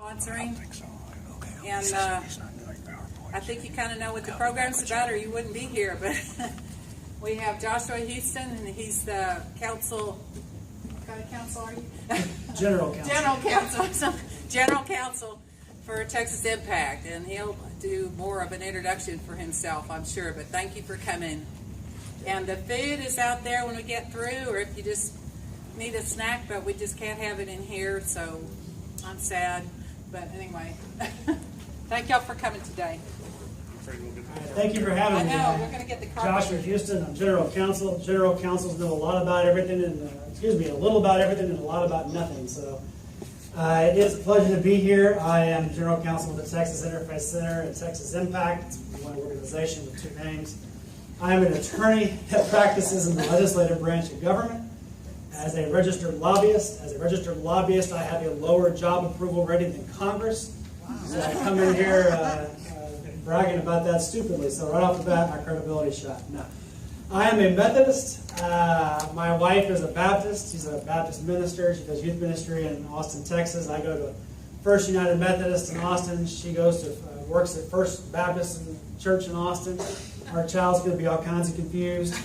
sponsoring. And I think you kind of know what the program's about, or you wouldn't be here. But we have Joshua Houston, and he's the council. What kind of council are you? General counsel. General counsel for Texas Impact, and he'll do more of an introduction for himself, I'm sure. But thank you for coming. And the food is out there when we get through, or if you just need a snack, but we just can't have it in here, so I'm sad. But anyway, thank y'all for coming today. Thank you for having me. I know, we're going to get the carpet. Joshua Houston, I'm general counsel. General counsels know a lot about everything, and a little about everything and a lot about nothing. So it is a pleasure to be here. I am general counsel with the Texas Interfaith Center and Texas Impact. It's one organization with two names. I am an attorney that practices in the legislative branch of government. As a registered lobbyist, I have a lower job approval rating than Congress. So I come in here bragging about that stupidly. So right off the bat, my credibility shot. No. I am a Methodist. My wife is a Baptist. She's a Baptist minister. She does youth ministry in Austin, Texas. I go to First United Methodist in Austin. She goes to works at First Baptist Church in Austin. Our child's going to be all kinds of confused.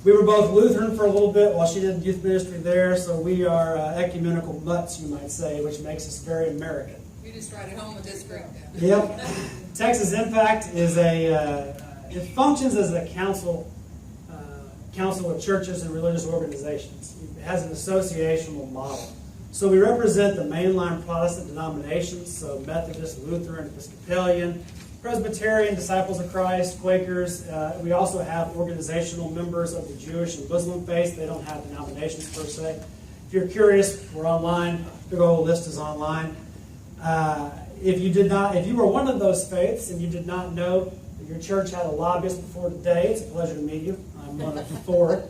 We were both Lutheran for a little bit while she did youth ministry there, so we are ecumenical mutts, you might say, which makes us very American. You just right at home with this group. Yep. Texas Impact is it functions as a council of churches and religious organizations. It has an associational model. So we represent the mainline Protestant denominations, so Methodist, Lutheran, Episcopalian, Presbyterian, Disciples of Christ, Quakers. We also have organizational members of the Jewish and Muslim faith. They don't have denominations per se. If you're curious, we're online. The whole list is online. If you were one of those faiths and you did not know that your church had a lobbyist before today, it's a pleasure to meet you. I'm one of four.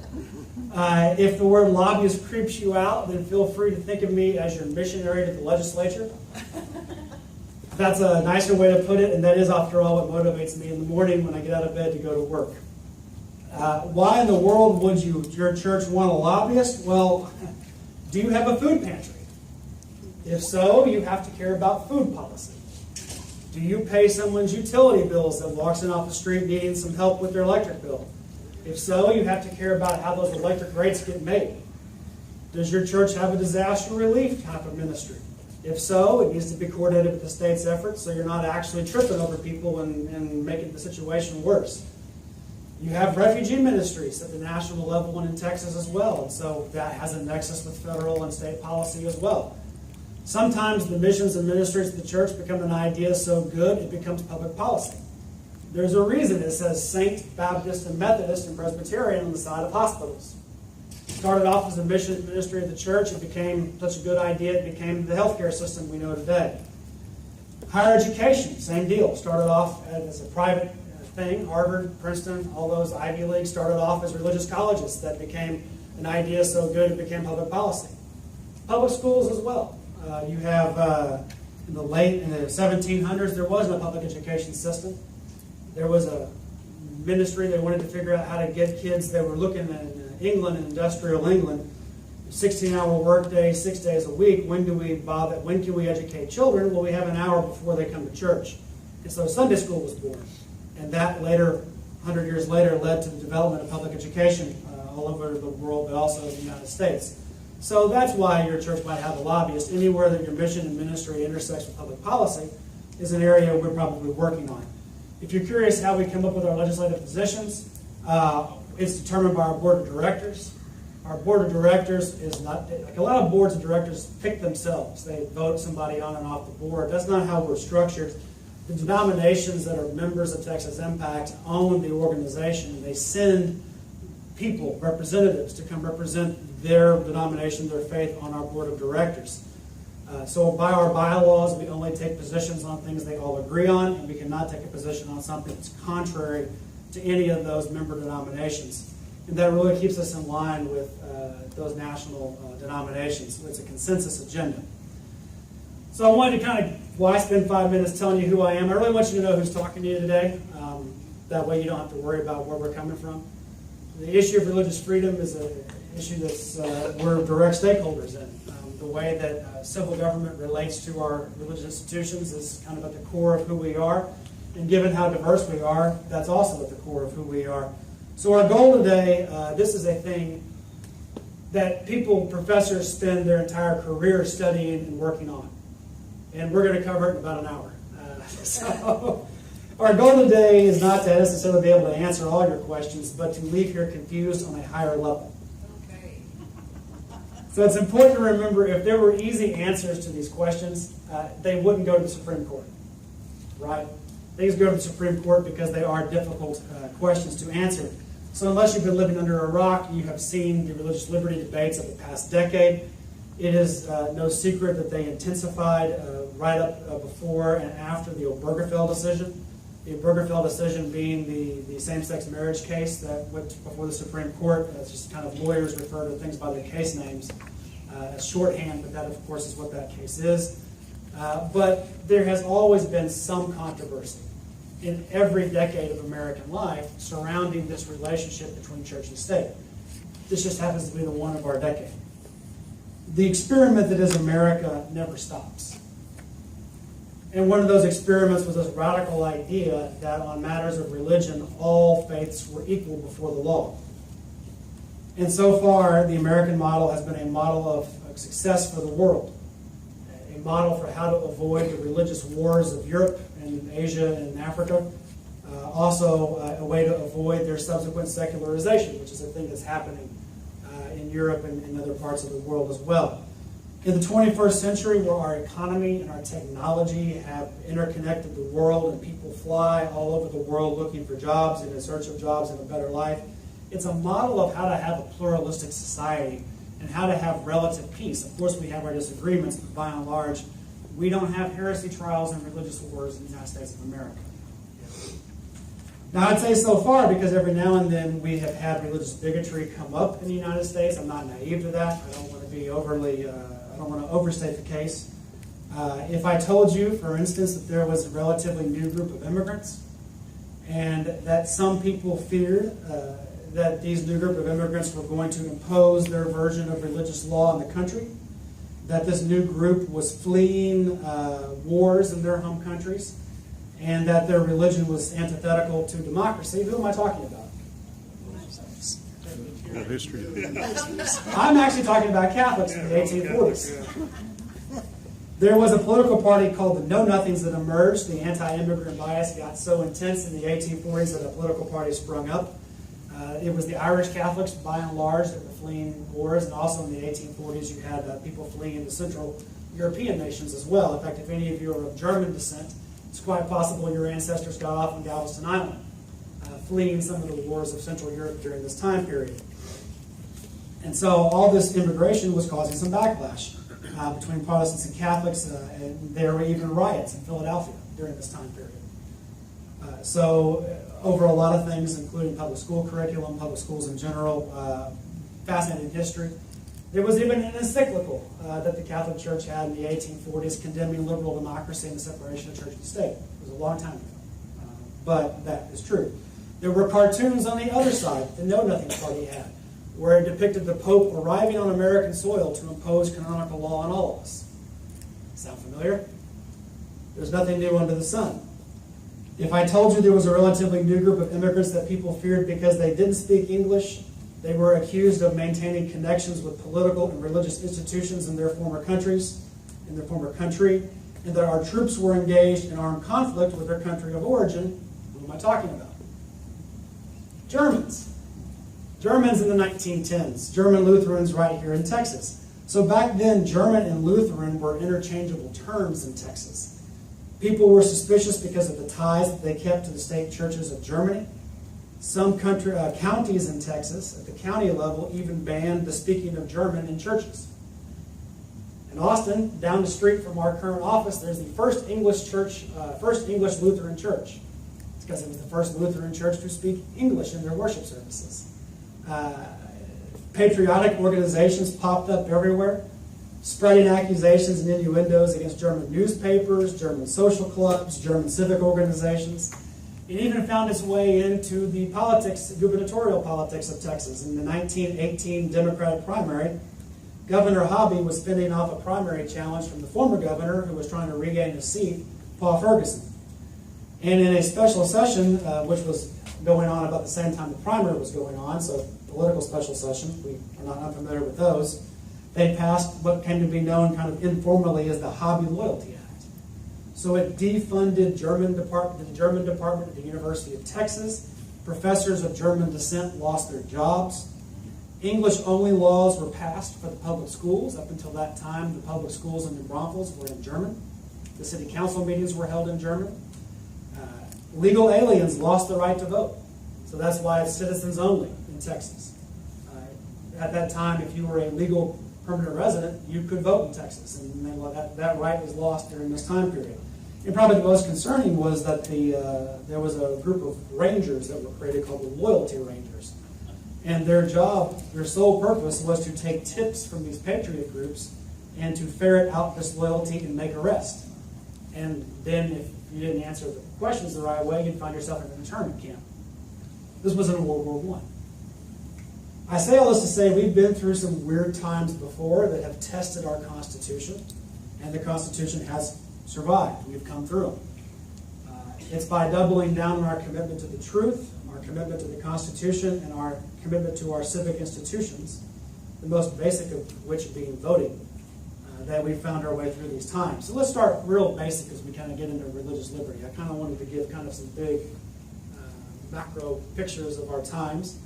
If the word lobbyist creeps you out, then feel free to think of me as your missionary to the legislature. That's a nicer way to put it, and that is, after all, what motivates me in the morning when I get out of bed to go to work. Why in the world would your church want a lobbyist? Well, do you have a food pantry? If so, you have to care about food policy. Do you pay someone's utility bills that walks in off the street needing some help with their electric bill? If so, you have to care about how those electric rates get made. Does your church have a disaster relief type of ministry? If so, it needs to be coordinated with the state's efforts so you're not actually tripping over people and making the situation worse. You have refugee ministries at the national level and in Texas as well, and so that has a nexus with federal and state policy as well. Sometimes the missions and ministries of the church become an idea so good it becomes public policy. There's a reason it says Saint, Baptist, and Methodist and Presbyterian on the side of hospitals. Started off as a mission ministry of the church. It became such a good idea, it became the healthcare system we know today. Higher education, same deal. Started off as a private thing. Harvard, Princeton, all those Ivy Leagues started off as religious colleges that became an idea so good it became public policy. Public schools as well. You have in the 1700s, there was no public education system. There was a ministry, they wanted to figure out how to get kids. They were looking at England, industrial England, 16-hour workday, 6 days a week. When can we educate children? Well, we have an hour before they come to church. And so Sunday school was born. And that later, 100 years later, led to the development of public education all over the world, but also in the United States. So that's why your church might have a lobbyist. Anywhere that your mission and ministry intersects with public policy is an area we're probably working on. If you're curious how we come up with our legislative positions, it's determined by our board of directors. Our board of directors is not, like a lot of boards of directors pick themselves. They vote somebody on and off the board. That's not how we're structured. The denominations that are members of Texas Impact own the organization, and they send people, representatives, to come represent their denomination, their faith on our board of directors. So by our bylaws, we only take positions on things they all agree on, and we cannot take a position on something that's contrary to any of those member denominations. And that really keeps us in line with those national denominations. It's a consensus agenda. So I wanted to why spend 5 minutes telling you who I am? I really want you to know who's talking to you today. That way you don't have to worry about where we're coming from. The issue of religious freedom is an issue that's we're direct stakeholders in. the way that civil government relates to our religious institutions is kind of at the core of who we are. And given how diverse we are, that's also at the core of who we are. So our goal today, this is a thing that professors spend their entire career studying and working on. And we're going to cover it in about an hour. So our goal today is not to necessarily be able to answer all your questions, but to leave here confused on a higher level. Okay. So it's important to remember, if there were easy answers to these questions, they wouldn't go to the Supreme Court, right? These go to the Supreme Court because they are difficult questions to answer. So unless you've been living under a rock, you have seen the religious liberty debates of the past decade. It is no secret that they intensified right up before and after the Obergefell decision. The Obergefell decision being the same-sex marriage case that went before the Supreme Court. It's just kind of lawyers refer to things by their case names as shorthand, but that, of course, is what that case is. But there has always been some controversy in every decade of American life surrounding this relationship between church and state. This just happens to be the one of our decade. The experiment that is America never stops. And one of those experiments was this radical idea that on matters of religion, all faiths were equal before the law. And so far, the American model has been a model of success for the world, a model for how to avoid the religious wars of Europe and Asia and Africa, also a way to avoid their subsequent secularization, which is a thing that's happening in Europe and in other parts of the world as well. In the 21st century, where our economy and our technology have interconnected the world and people fly all over the world looking for jobs and in search of jobs and a better life, it's a model of how to have a pluralistic society and how to have relative peace. Of course, we have our disagreements, but by and large, we don't have heresy trials and religious wars in the United States of America. Now, I'd say so far, because every now and then we have had religious bigotry come up in the United States. I'm not naive to that. I don't want to be I don't want to overstate the case. If I told you, for instance, that there was a relatively new group of immigrants and that some people feared that these new group of immigrants were going to impose their version of religious law in the country, that this new group was fleeing wars in their home countries, and that their religion was antithetical to democracy, who am I talking about? History. I'm actually talking about Catholics in the 1840s. There was a political party called the Know Nothings that emerged. The anti-immigrant bias got so intense in the 1840s that a political party sprung up. It was the Irish Catholics, by and large, that were fleeing wars, and also in the 1840s you had people fleeing to Central European nations as well. In fact, if any of you are of German descent, it's quite possible your ancestors got off on Galveston Island, fleeing some of the wars of Central Europe during this time period. And so all this immigration was causing some backlash between Protestants and Catholics, and there were even riots in Philadelphia during this time period. So over a lot of things, including public school curriculum, public schools in general, fascinating history. There was even an encyclical that the Catholic Church had in the 1840s condemning liberal democracy and the separation of church and state. It was a long time ago, but that is true. There were cartoons on the other side that the Know Nothing Party had, where it depicted the Pope arriving on American soil to impose canonical law on all of us. Sound familiar? There's nothing new under the sun. If I told you there was a relatively new group of immigrants that people feared because they didn't speak English, they were accused of maintaining connections with political and religious institutions in their former countries, in their former country, and that our troops were engaged in armed conflict with their country of origin, who am I talking about? Germans. Germans in the 1910s. German Lutherans right here in Texas. So back then, German and Lutheran were interchangeable terms in Texas. People were suspicious because of the ties that they kept to the state churches of Germany. Some counties in Texas, at the county level, even banned the speaking of German in churches. In Austin, down the street from our current office, there's the first English Lutheran church. It's because it was the first Lutheran church to speak English in their worship services. Patriotic organizations popped up everywhere, spreading accusations and innuendos against German newspapers, German social clubs, German civic organizations. It even found its way into the gubernatorial politics of Texas. In the 1918 Democratic primary, Governor Hobby was fending off a primary challenge from the former governor who was trying to regain his seat, Paul Ferguson. And in a special session, which was going on about the same time the primary was going on, so political special session, we are not unfamiliar with those, they passed what came to be known kind of informally as the Hobby Loyalty Act. So it defunded the German department at the University of Texas. Professors of German descent lost their jobs. English-only laws were passed for the public schools. Up until that time, the public schools in New Braunfels were in German. The city council meetings were held in German. Legal aliens lost the right to vote. So that's why it's citizens only in Texas. At that time, if you were a legal permanent resident, you could vote in Texas. And then that right was lost during this time period. And probably the most concerning was that there was a group of rangers that were created called the Loyalty Rangers. And their job, their sole purpose, was to take tips from these patriot groups and to ferret out disloyalty and make arrests. And then if you didn't answer the questions the right way, you'd find yourself in an internment camp. This was in World War I. I say all this to say we've been through some weird times before that have tested our Constitution, and the Constitution has survived. We've come through them. It's by doubling down on our commitment to the truth, our commitment to the Constitution, and our commitment to our civic institutions, the most basic of which being voting, that we found our way through these times. So let's start real basic as we kind of get into religious liberty. I kind of wanted to give kind of some big macro pictures of our times.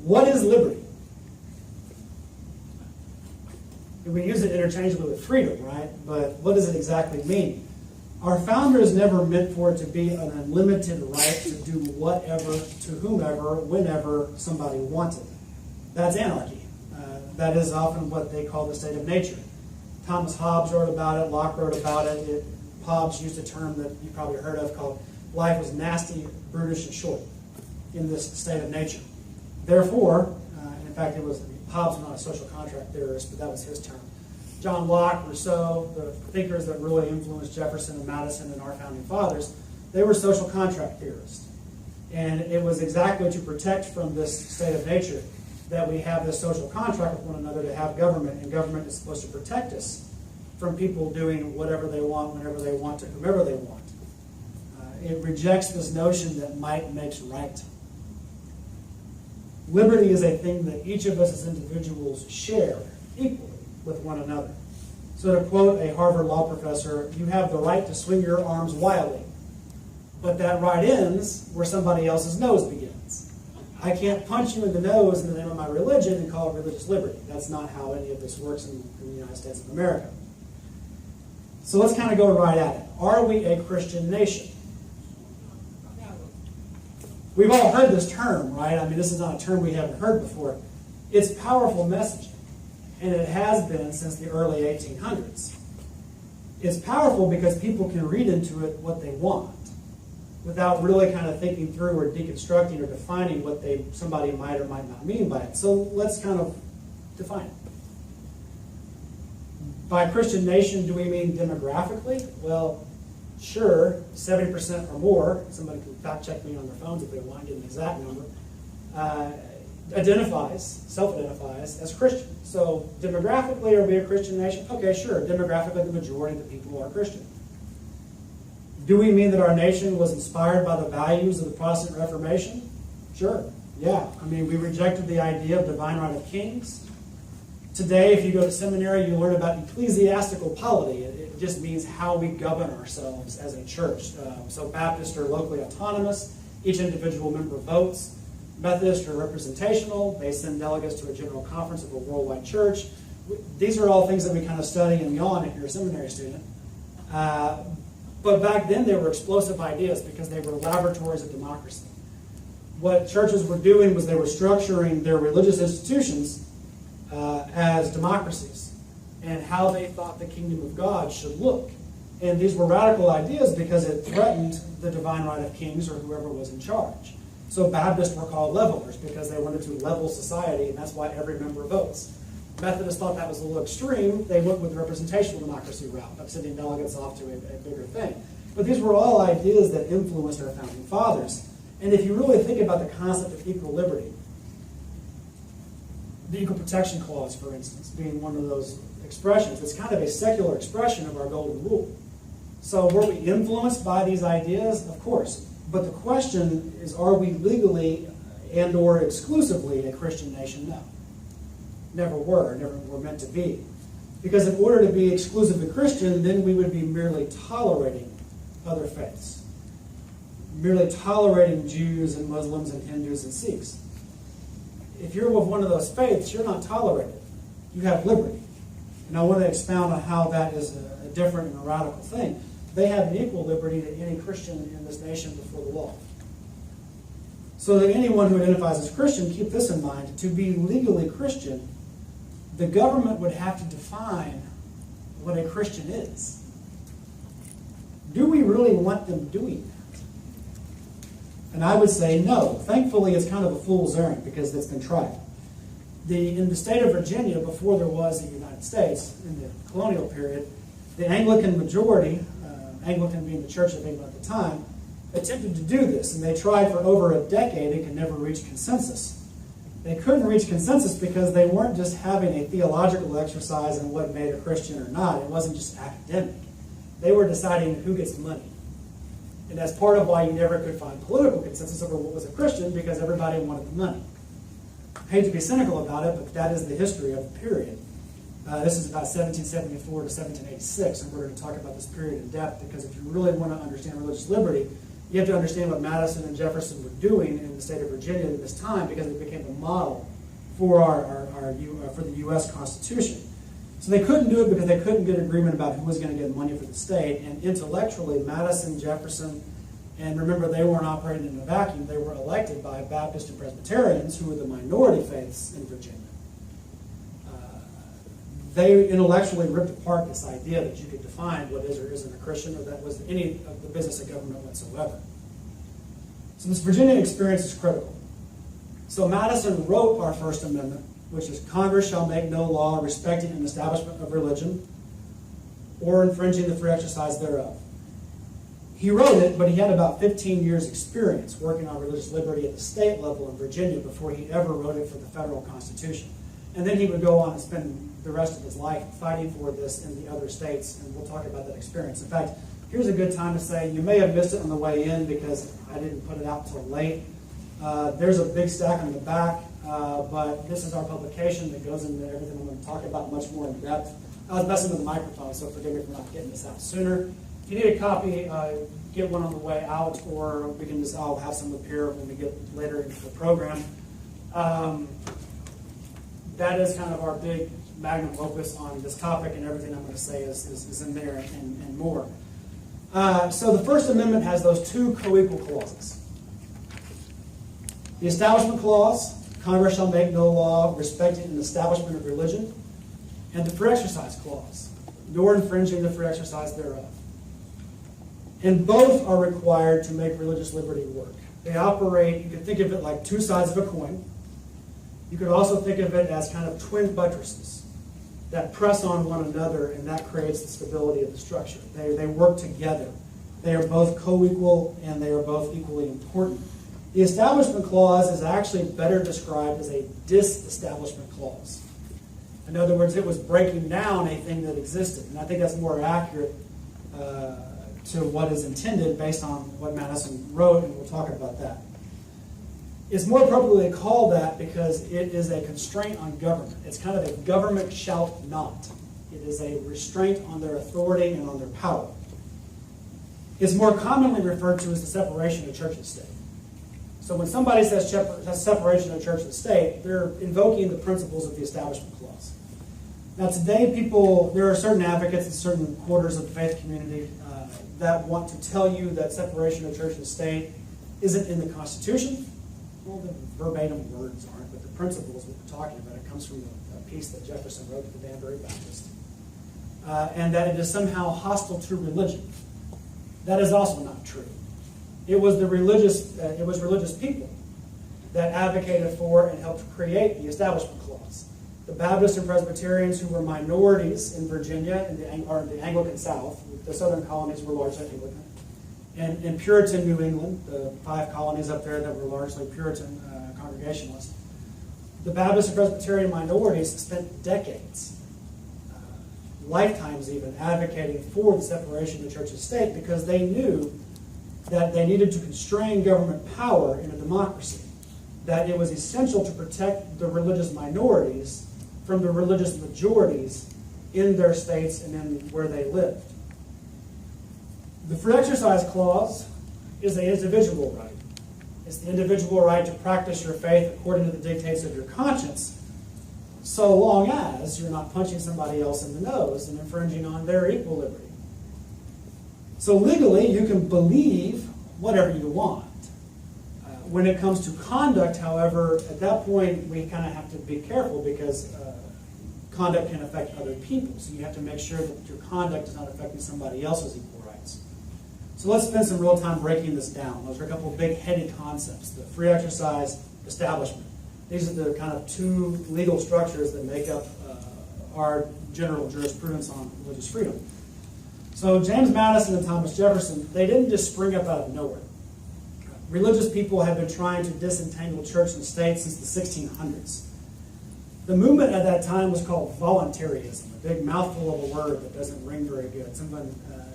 What is liberty? We use it interchangeably with freedom, right? But what does it exactly mean? Our founders never meant for it to be an unlimited right to do whatever, to whomever, whenever somebody wanted. That's anarchy. That is often what they call the state of nature. Thomas Hobbes wrote about it, Locke wrote about it. Hobbes used a term that you probably heard of called life was nasty, brutish, and short in this state of nature. Therefore, and in fact, Hobbes was not a social contract theorist, but that was his term. John Locke, Rousseau, the thinkers that really influenced Jefferson and Madison and our founding fathers, they were social contract theorists. And it was exactly to protect from this state of nature that we have this social contract with one another to have government, and government is supposed to protect us from people doing whatever they want, whenever they want, to whomever they want. It rejects this notion that might makes right. Liberty is a thing that each of us as individuals share equally with one another. So to quote a Harvard law professor, you have the right to swing your arms wildly, but that right ends where somebody else's nose begins. I can't punch you in the nose in the name of my religion and call it religious liberty. That's not how any of this works in the United States of America. So let's kind of go right at it. Are we a Christian nation? We've all heard this term, right? I mean, this is not a term we haven't heard before. It's powerful messaging, and it has been since the early 1800s. It's powerful because people can read into it what they want without really kind of thinking through or deconstructing or defining what somebody might or might not mean by it. So let's kind of define it. By Christian nation, do we mean demographically? Well, sure, 70% or more, somebody can fact check me on their phones if they want, get an exact number, self-identifies as Christian. So demographically, are we a Christian nation? Okay, sure, demographically the majority of the people are Christian. Do we mean that our nation was inspired by the values of the Protestant Reformation? Sure, yeah. I mean, we rejected the idea of divine right of kings. Today, if you go to seminary, you learn about ecclesiastical polity. It just means how we govern ourselves as a church. So Baptists are locally autonomous. Each individual member votes. Methodists are representational. They send delegates to a general conference of a worldwide church. These are all things that we kind of study and yawn if you're a seminary student. But back then, they were explosive ideas because they were laboratories of democracy. What churches were doing was they were structuring their religious institutions as democracies and how they thought the kingdom of God should look. And these were radical ideas because it threatened the divine right of kings or whoever was in charge. So Baptists were called levelers because they wanted to level society, and that's why every member votes. Methodists thought that was a little extreme. They went with the representational democracy route of sending delegates off to a bigger thing. But these were all ideas that influenced our founding fathers. And if you really think about the concept of equal liberty, The Equal Protection Clause, for instance, being one of those expressions. It's kind of a secular expression of our golden rule. So were we influenced by these ideas? Of course. But the question is, are we legally and or exclusively a Christian nation? No. Never were meant to be. Because in order to be exclusively Christian, then we would be merely tolerating other faiths. Merely tolerating Jews and Muslims and Hindus and Sikhs. If you're of one of those faiths, you're not tolerated. You have liberty. And I want to expound on how that is a different and a radical thing. They have an equal liberty to any Christian in this nation before the law. So that anyone who identifies as Christian, keep this in mind, to be legally Christian, the government would have to define what a Christian is. Do we really want them doing that? And I would say no. Thankfully, it's kind of a fool's errand because it's been tried. In the state of Virginia, before there was the United States, in the colonial period, the Anglican majority, Anglican being the Church of England at the time, attempted to do this, and they tried for over a decade and could never reach consensus. They couldn't reach consensus because they weren't just having a theological exercise in what made a Christian or not. It wasn't just academic. They were deciding who gets the money. And that's part of why you never could find political consensus over what was a Christian, because everybody wanted the money. I hate to be cynical about it, but that is the history of the period. This is about 1774 to 1786, and we're going to talk about this period in depth, because if you really want to understand religious liberty, you have to understand what Madison and Jefferson were doing in the state of Virginia at this time, because it became the model for for the U.S. Constitution. So they couldn't do it because they couldn't get agreement about who was going to get money for the state. And intellectually, Madison, Jefferson, and remember, they weren't operating in a vacuum. They were elected by Baptists and Presbyterians, who were the minority faiths in Virginia. They intellectually ripped apart this idea that you could define what is or isn't a Christian, or that was any of the business of government whatsoever. So this Virginia experience is critical. So Madison wrote our First Amendment, which is, Congress shall make no law respecting an establishment of religion or infringing the free exercise thereof. He wrote it, but he had about 15 years' experience working on religious liberty at the state level in Virginia before he ever wrote it for the federal Constitution. And then he would go on and spend the rest of his life fighting for this in the other states, and we'll talk about that experience. In fact, here's a good time to say, you may have missed it on the way in because I didn't put it out till late. There's a big stack on the back, but this is our publication that goes into everything I'm going to talk about much more in depth. I was messing with the microphone, so forgive me for not getting this out sooner. If you need a copy, get one on the way out, or we can just, I'll have some up here when we get later into the program. That is kind of our big magnum opus on this topic, and everything I'm going to say is in there and more. So the First Amendment has those two co-equal clauses. The Establishment Clause, Congress shall make no law respecting an establishment of religion, and the Free Exercise Clause, nor infringing the free exercise thereof. And both are required to make religious liberty work. They operate, you can think of it like two sides of a coin. You could also think of it as kind of twin buttresses that press on one another, and that creates the stability of the structure. They work together. They are both co-equal, and they are both equally important. The Establishment Clause is actually better described as a disestablishment clause. In other words, it was breaking down a thing that existed, and I think that's more accurate to what is intended based on what Madison wrote, and we'll talk about that. It's more appropriately called that because it is a constraint on government. It's kind of a government shalt not. It is a restraint on their authority and on their power. It's more commonly referred to as the separation of church and state. So when somebody says separation of church and state, they're invoking the principles of the Establishment Clause. Now today, there are certain advocates in certain quarters of the faith community that want to tell you that separation of church and state isn't in the Constitution. Well, the verbatim words aren't, but the principles what we're talking about, it comes from a piece that Jefferson wrote to the Danbury Baptist. And that it is somehow hostile to religion. That is also not true. It was religious people that advocated for and helped create the Establishment Clause. The Baptists and Presbyterians, who were minorities in Virginia or the Anglican South, the southern colonies were largely Anglican, and in Puritan New England, the 5 colonies up there that were largely Puritan Congregationalists, The Baptist and Presbyterian minorities spent decades, lifetimes even, advocating for the separation of church and state because they knew that they needed to constrain government power in a democracy, that it was essential to protect the religious minorities from the religious majorities in their states and in where they lived. The Free Exercise Clause is an individual right. It's the individual right to practice your faith according to the dictates of your conscience, so long as you're not punching somebody else in the nose and infringing on their equal liberty. So legally, you can believe whatever you want. When it comes to conduct, however, at that point, we kind of have to be careful because conduct can affect other people. So you have to make sure that your conduct is not affecting somebody else's equal rights. So let's spend some real time breaking this down. Those are a couple of big headed concepts. The free exercise establishment. These are the kind of two legal structures that make up our general jurisprudence on religious freedom. So James Madison and Thomas Jefferson, they didn't just spring up out of nowhere. Religious people have been trying to disentangle church and state since the 1600s. The movement at that time was called voluntarism, a big mouthful of a word that doesn't ring very good. Someone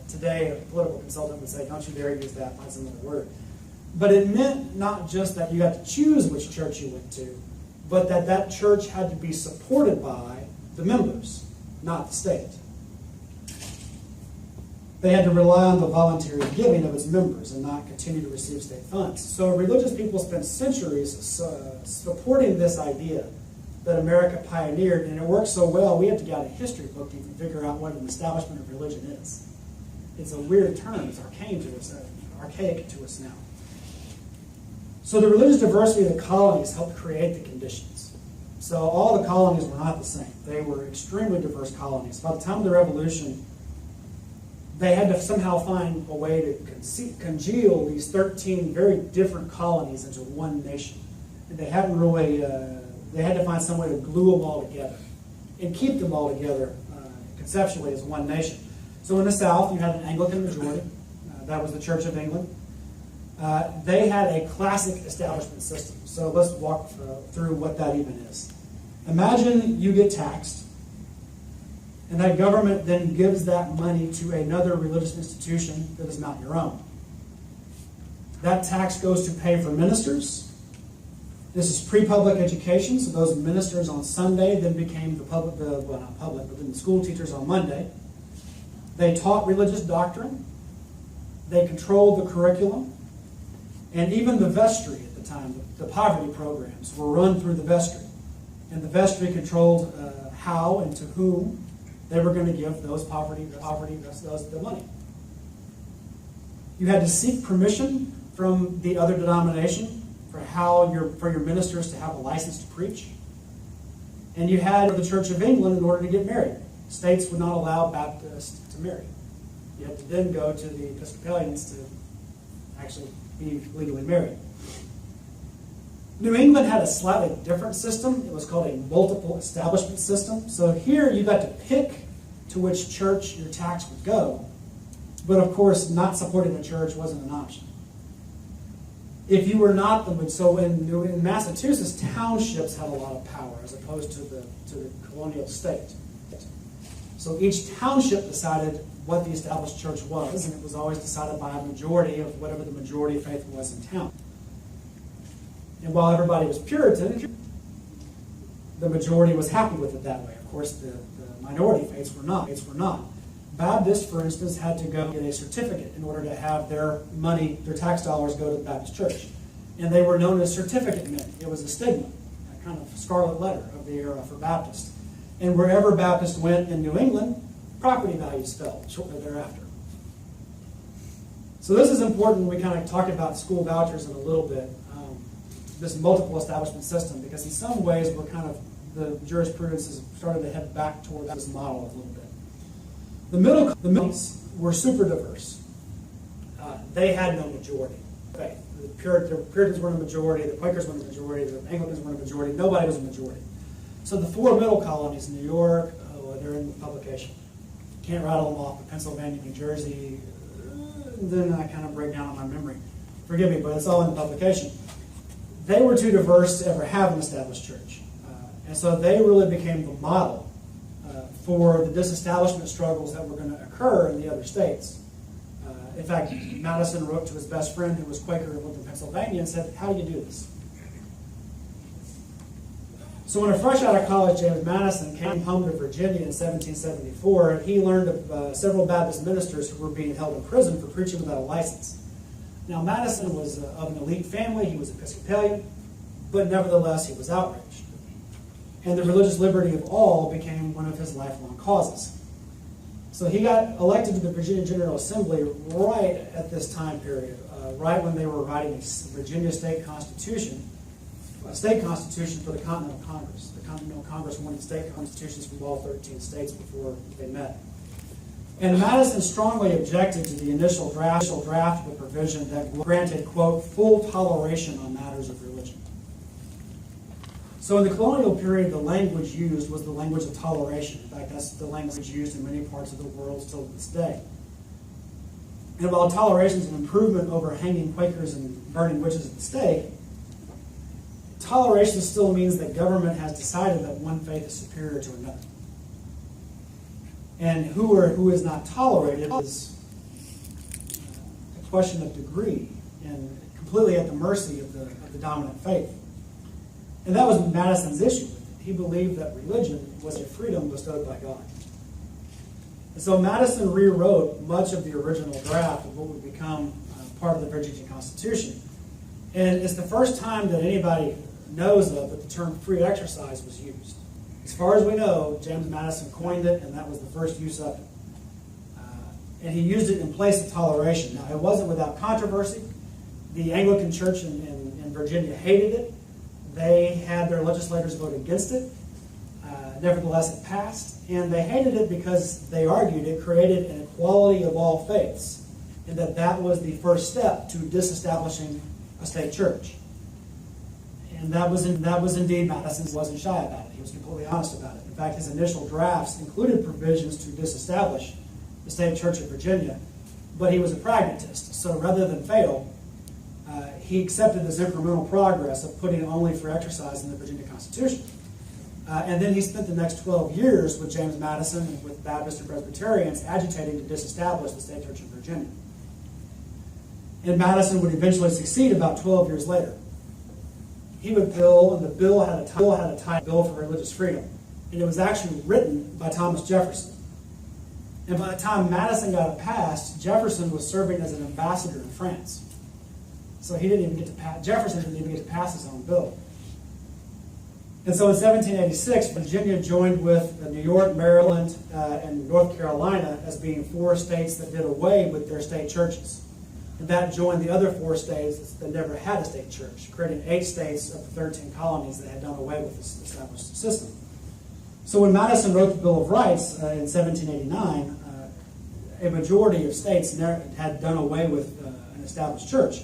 today, a political consultant would say, don't you dare use that, find some other word. But it meant not just that you got to choose which church you went to, but that that church had to be supported by the members, not the state. They had to rely on the voluntary giving of its members and not continue to receive state funds. So religious people spent centuries supporting this idea that America pioneered, and it worked so well, we have to get out a history book to even figure out what an establishment of religion is. It's a weird term. It's archaic to us now. So the religious diversity of the colonies helped create the conditions. So all the colonies were not the same. They were extremely diverse colonies. By the time of the Revolution, they had to somehow find a way to congeal these 13 very different colonies into one nation. And they hadn't really, they had to find some way to glue them all together and keep them all together conceptually as one nation. So in the South, you had an Anglican majority. That was the Church of England. They had a classic establishment system. So let's walk through what that even is. Imagine you get taxed, and that government then gives that money to another religious institution that is not your own. That tax goes to pay for ministers. This is pre-public education, so those ministers on Sunday then became the school teachers on Monday. They taught religious doctrine. They controlled the curriculum. And even the vestry at the time, the poverty programs, were run through the vestry. And the vestry controlled how and to whom they were going to give those the money. You had to seek permission from the other denomination for your ministers to have a license to preach. And you had the Church of England in order to get married. States would not allow Baptists to marry. You had to then go to the Episcopalians to actually be legally married. New England had a slightly different system. It was called a multiple establishment system. So here you got to pick to which church your tax would go. But of course, not supporting the church wasn't an option. If you were not in Massachusetts, townships had a lot of power as opposed to the colonial state. So each township decided what the established church was, and it was always decided by a majority of whatever the majority faith was in town. And while everybody was Puritan, the majority was happy with it that way. Of course, the minority faiths were not. Baptists, for instance, had to go get a certificate in order to have their money, their tax dollars, go to the Baptist church. And they were known as certificate men. It was a stigma, a kind of scarlet letter of the era for Baptists. And wherever Baptists went in New England, property values fell shortly thereafter. So this is important when we kind of talk about school vouchers in a little bit, this multiple establishment system, because in some ways the jurisprudence has started to head back toward this model a little bit. The middles were super diverse. They had no majority faith. The Puritans weren't a majority, the Quakers weren't a majority, the Anglicans weren't a majority, nobody was a majority. So the four middle colonies, New York, they're in the publication. Can't rattle them off, but Pennsylvania, New Jersey, then I kind of break down on my memory. Forgive me, but it's all in the publication. They were too diverse to ever have an established church. And so they really became the model for the disestablishment struggles that were going to occur in the other states. In fact, Madison wrote to his best friend, who was Quaker who lived in Pennsylvania, and said, "How do you do this?" So when fresh out of college, James Madison came home to Virginia in 1774. He learned of several Baptist ministers who were being held in prison for preaching without a license. Now, Madison was of an elite family. He was Episcopalian, but nevertheless, he was outraged. And the religious liberty of all became one of his lifelong causes. So he got elected to the Virginia General Assembly right at this time period, right when they were writing a Virginia state constitution for the Continental Congress. The Continental Congress wanted state constitutions from all 13 states before they met. And Madison strongly objected to the initial draft of the provision that granted, quote, full toleration on matters of religion. So in the colonial period, the language used was the language of toleration. In fact, that's the language used in many parts of the world still to this day. And while toleration is an improvement over hanging Quakers and burning witches at the stake, toleration still means that government has decided that one faith is superior to another. And who is not tolerated is a question of degree and completely at the mercy of the dominant faith. And that was Madison's issue with it. He believed that religion was a freedom bestowed by God. And so Madison rewrote much of the original draft of what would become part of the Virginia Constitution. And it's the first time that anybody knows of that the term free exercise was used. As far as we know, James Madison coined it, and that was the first use of it. And he used it in place of toleration. Now, it wasn't without controversy. The Anglican Church in Virginia hated it. They had their legislators vote against it. Nevertheless, it passed. And they hated it because they argued it created an equality of all faiths, and that was the first step to disestablishing a state church. And that was indeed Madison wasn't shy about it. He was completely honest about it. In fact, his initial drafts included provisions to disestablish the state church of Virginia, but he was a pragmatist. So rather than fail, he accepted this incremental progress of putting only free exercise in the Virginia Constitution. And then he spent the next 12 years with James Madison and with Baptists and Presbyterians agitating to disestablish the state church of Virginia. And Madison would eventually succeed about 12 years later. He would bill, and the bill had a title, Bill for Religious Freedom. And it was actually written by Thomas Jefferson. And by the time Madison got it passed, Jefferson was serving as an ambassador in France. So Jefferson didn't even get to pass his own bill. And so in 1786, Virginia joined with New York, Maryland, and North Carolina as being 4 states that did away with their state churches. And that joined the other 4 states that never had a state church, creating 8 states of the 13 colonies that had done away with this established system. So when Madison wrote the Bill of Rights in 1789, a majority of states had done away with an established church.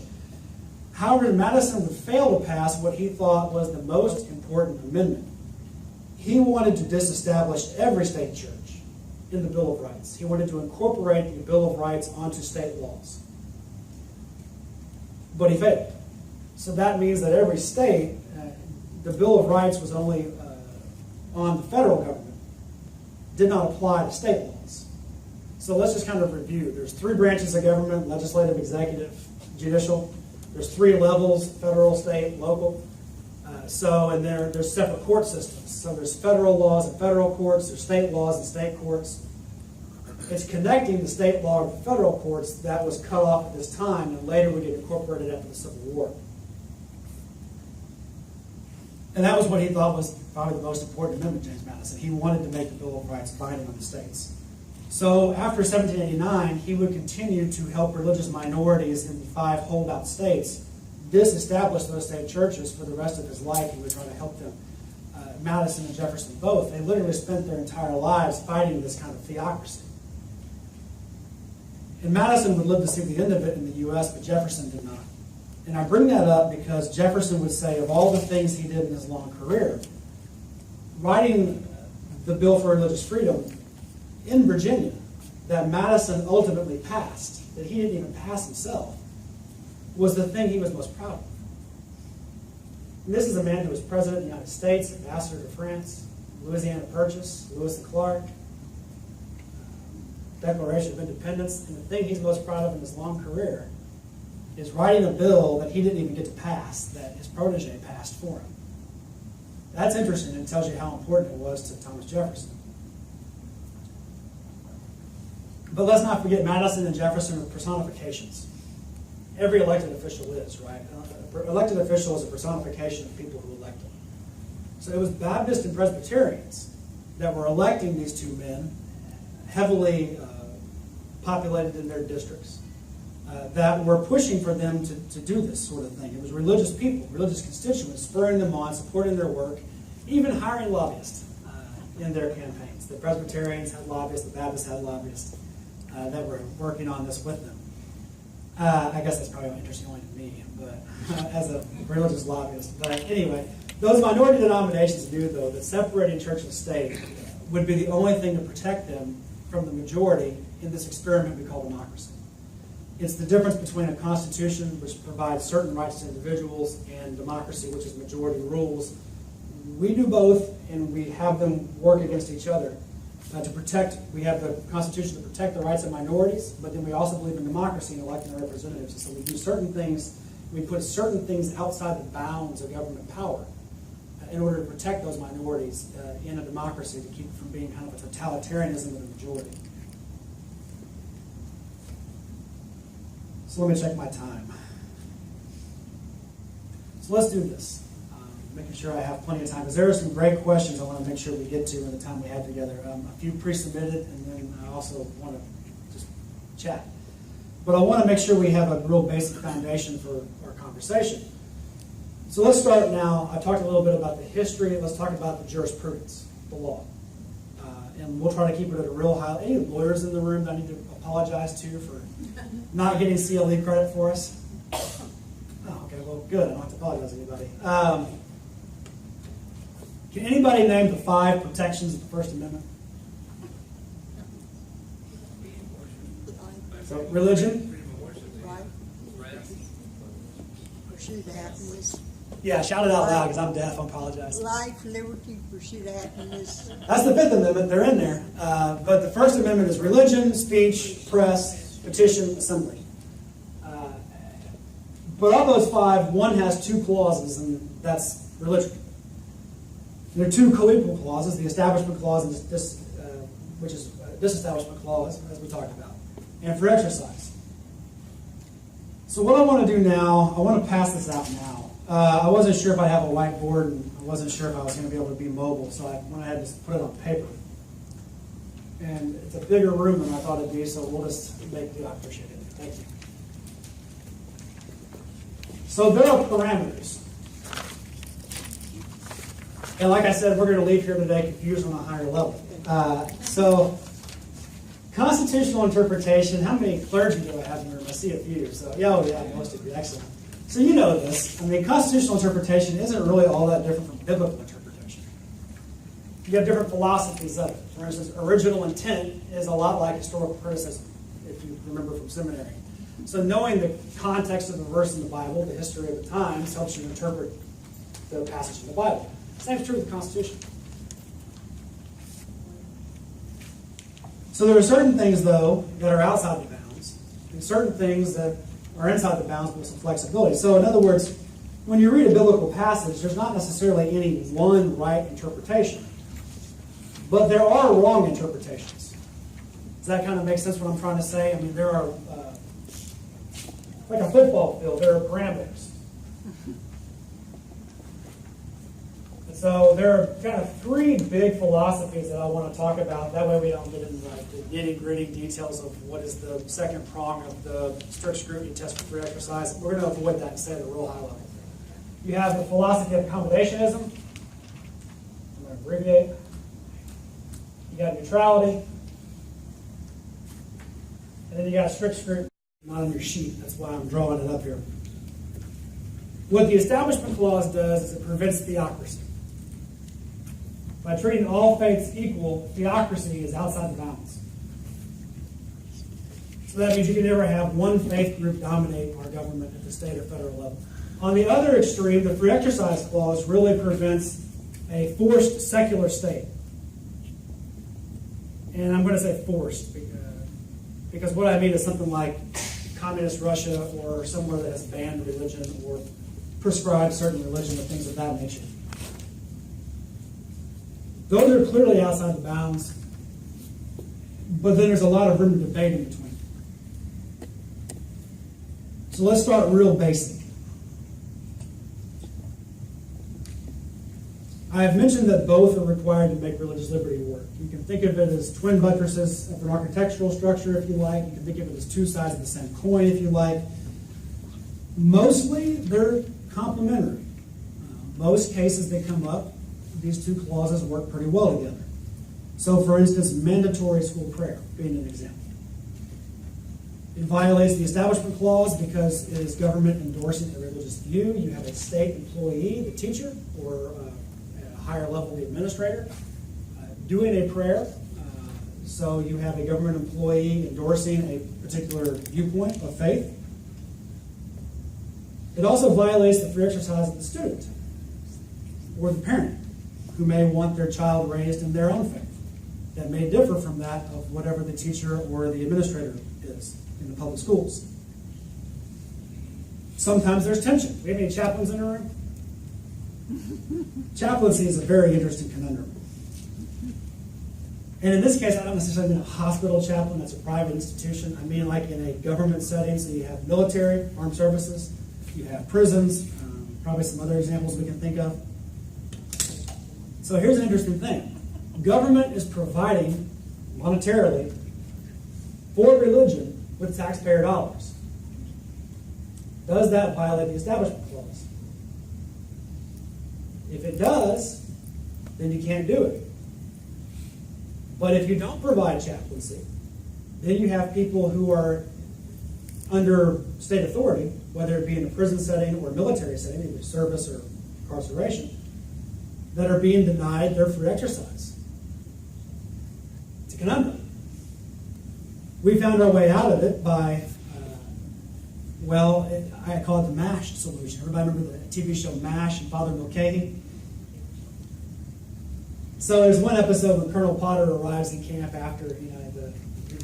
However, Madison would fail to pass what he thought was the most important amendment. He wanted to disestablish every state church in the Bill of Rights. He wanted to incorporate the Bill of Rights onto state laws. But he failed. So that means that every state, the Bill of Rights was only on the federal government, did not apply to state laws. So let's just kind of review. There's 3 branches of government: legislative, executive, judicial. There's 3 levels: federal, state, local. And there's separate court systems. So there's federal laws and federal courts. There's state laws and state courts. It's connecting the state law to the federal courts that was cut off at this time, and later would get incorporated after the Civil War. And that was what he thought was probably the most important amendment, James Madison. He wanted to make the Bill of Rights binding on the states. So after 1789, he would continue to help religious minorities in the 5 holdout states disestablish those state churches for the rest of his life. He would try to help them. Madison and Jefferson both. They literally spent their entire lives fighting this kind of theocracy. And Madison would live to see the end of it in the U.S., but Jefferson did not. And I bring that up because Jefferson would say of all the things he did in his long career, writing the Bill for Religious Freedom in Virginia that Madison ultimately passed, that he didn't even pass himself, was the thing he was most proud of. And this is a man who was president of the United States, ambassador to France, Louisiana Purchase, Lewis and Clark, Declaration of Independence. And the thing he's most proud of in his long career is writing a bill that he didn't even get to pass, that his protege passed for him. That's interesting, and it tells you how important it was to Thomas Jefferson. But let's not forget, Madison and Jefferson are personifications. Every elected official is, right? An elected official is a personification of people who elect them. So it was Baptists and Presbyterians that were electing these two men, heavily populated in their districts, that were pushing for them to do this sort of thing. It was religious people, religious constituents, spurring them on, supporting their work, even hiring lobbyists in their campaigns. The Presbyterians had lobbyists, the Baptists had lobbyists that were working on this with them. I guess that's probably interesting only to me, but as a religious lobbyist. But anyway, those minority denominations knew, though, that separating church and state would be the only thing to protect them from the majority in this experiment we call democracy. It's the difference between a constitution, which provides certain rights to individuals, and democracy, which is majority rules. We do both, and we have them work against each other. To protect, we have the Constitution to protect the rights of minorities, but then we also believe in democracy and electing our representatives. And so we do certain things, we put certain things outside the bounds of government power in order to protect those minorities in a democracy, to keep it from being kind of a totalitarianism of the majority. So let me check my time. So let's do this. Making sure I have plenty of time, because there are some great questions I want to make sure we get to in the time we have together. A few pre-submitted, and then I also want to just chat. But I want to make sure we have a real basic foundation for our conversation. So let's start now. I talked a little bit about the history. Let's talk about the jurisprudence, the law. And we'll try to keep it at a real high. Any lawyers in the room that I need to apologize to for not getting CLE credit for us? Oh, okay, well, good. I don't have to apologize to anybody. Can anybody name the 5 protections of the First Amendment? So, religion? Pursuit of happiness. Yeah, shout it out loud because I'm deaf. I apologize. Life, liberty, pursuit of happiness. That's the 5th Amendment. They're in there. But the First Amendment is religion, speech, press, petition, assembly. But of those 5, one has 2 clauses, and that's religion. There are 2 co-equal clauses, the Establishment Clause and which is Disestablishment Clause, as we talked about, and for exercise. So what I want to do now, I want to pass this out now. I wasn't sure if I have a whiteboard, and I wasn't sure if I was going to be able to be mobile, so I went ahead and just put it on paper. And it's a bigger room than I thought it'd be, so we'll just make do. I appreciate it. Thank you. So there are parameters. And like I said, we're going to leave here today confused on a higher level. So, constitutional interpretation, how many clergy do I have in the room? I see a few. So, yeah, most of you. Excellent. So you know this. I mean, constitutional interpretation isn't really all that different from biblical interpretation. You have different philosophies of it. For instance, original intent is a lot like historical criticism, if you remember from seminary. So knowing the context of the verse in the Bible, the history of the times, helps you interpret the passage in the Bible. Same is true with the Constitution. So there are certain things, though, that are outside the bounds, and certain things that are inside the bounds with some flexibility. So in other words, when you read a biblical passage, there's not necessarily any one right interpretation, but there are wrong interpretations. Does that kind of make sense what I'm trying to say? I mean, there are, like a football field, there are parameters. So there are kind of 3 big philosophies that I want to talk about. That way we don't get into the nitty-gritty details of what is the second prong of the strict scrutiny test for free exercise. We're going to avoid that and stay at a real high level. You have the philosophy of accommodationism. I'm going to abbreviate. You got neutrality. And then you got strict scrutiny. Not on your sheet. That's why I'm drawing it up here. What the Establishment Clause does is it prevents theocracy. By treating all faiths equal, theocracy is outside the bounds. So that means you can never have one faith group dominate our government at the state or federal level. On the other extreme, the free exercise clause really prevents a forced secular state. And I'm going to say forced because what I mean is something like communist Russia or somewhere that has banned religion or prescribed certain religion or things of that nature. Those are clearly outside the bounds, but then there's a lot of room to debate in between. So let's start real basic. I have mentioned that both are required to make religious liberty work. You can think of it as twin buttresses of an architectural structure, if you like. You can think of it as two sides of the same coin, if you like. Mostly, they're complementary. Most cases that come up, these two clauses work pretty well together. So, for instance, mandatory school prayer being an example. It violates the Establishment Clause because it is government endorsing a religious view. You have a state employee, the teacher, or at a higher level, the administrator, doing a prayer. So you have a government employee endorsing a particular viewpoint of faith. It also violates the free exercise of the student or the parent who may want their child raised in their own faith that may differ from that of whatever the teacher or the administrator is in the public schools. Sometimes there's tension. Do we have any chaplains in the room? Chaplaincy is a very interesting conundrum. And in this case, I don't necessarily mean a hospital chaplain, that's a private institution. I mean like in a government setting, so you have military, armed services, you have prisons, probably some other examples we can think of. So here's an interesting thing. Government is providing monetarily for religion with taxpayer dollars. Does that violate the Establishment Clause? If it does, then you can't do it. But if you don't provide chaplaincy, then you have people who are under state authority, whether it be in a prison setting or a military setting, either service or incarceration, that are being denied their free exercise. It's a conundrum. We found our way out of it by, I call it the MASH solution. Everybody remember the TV show MASH and Father Mulcahy? So there's one episode when Colonel Potter arrives in camp after he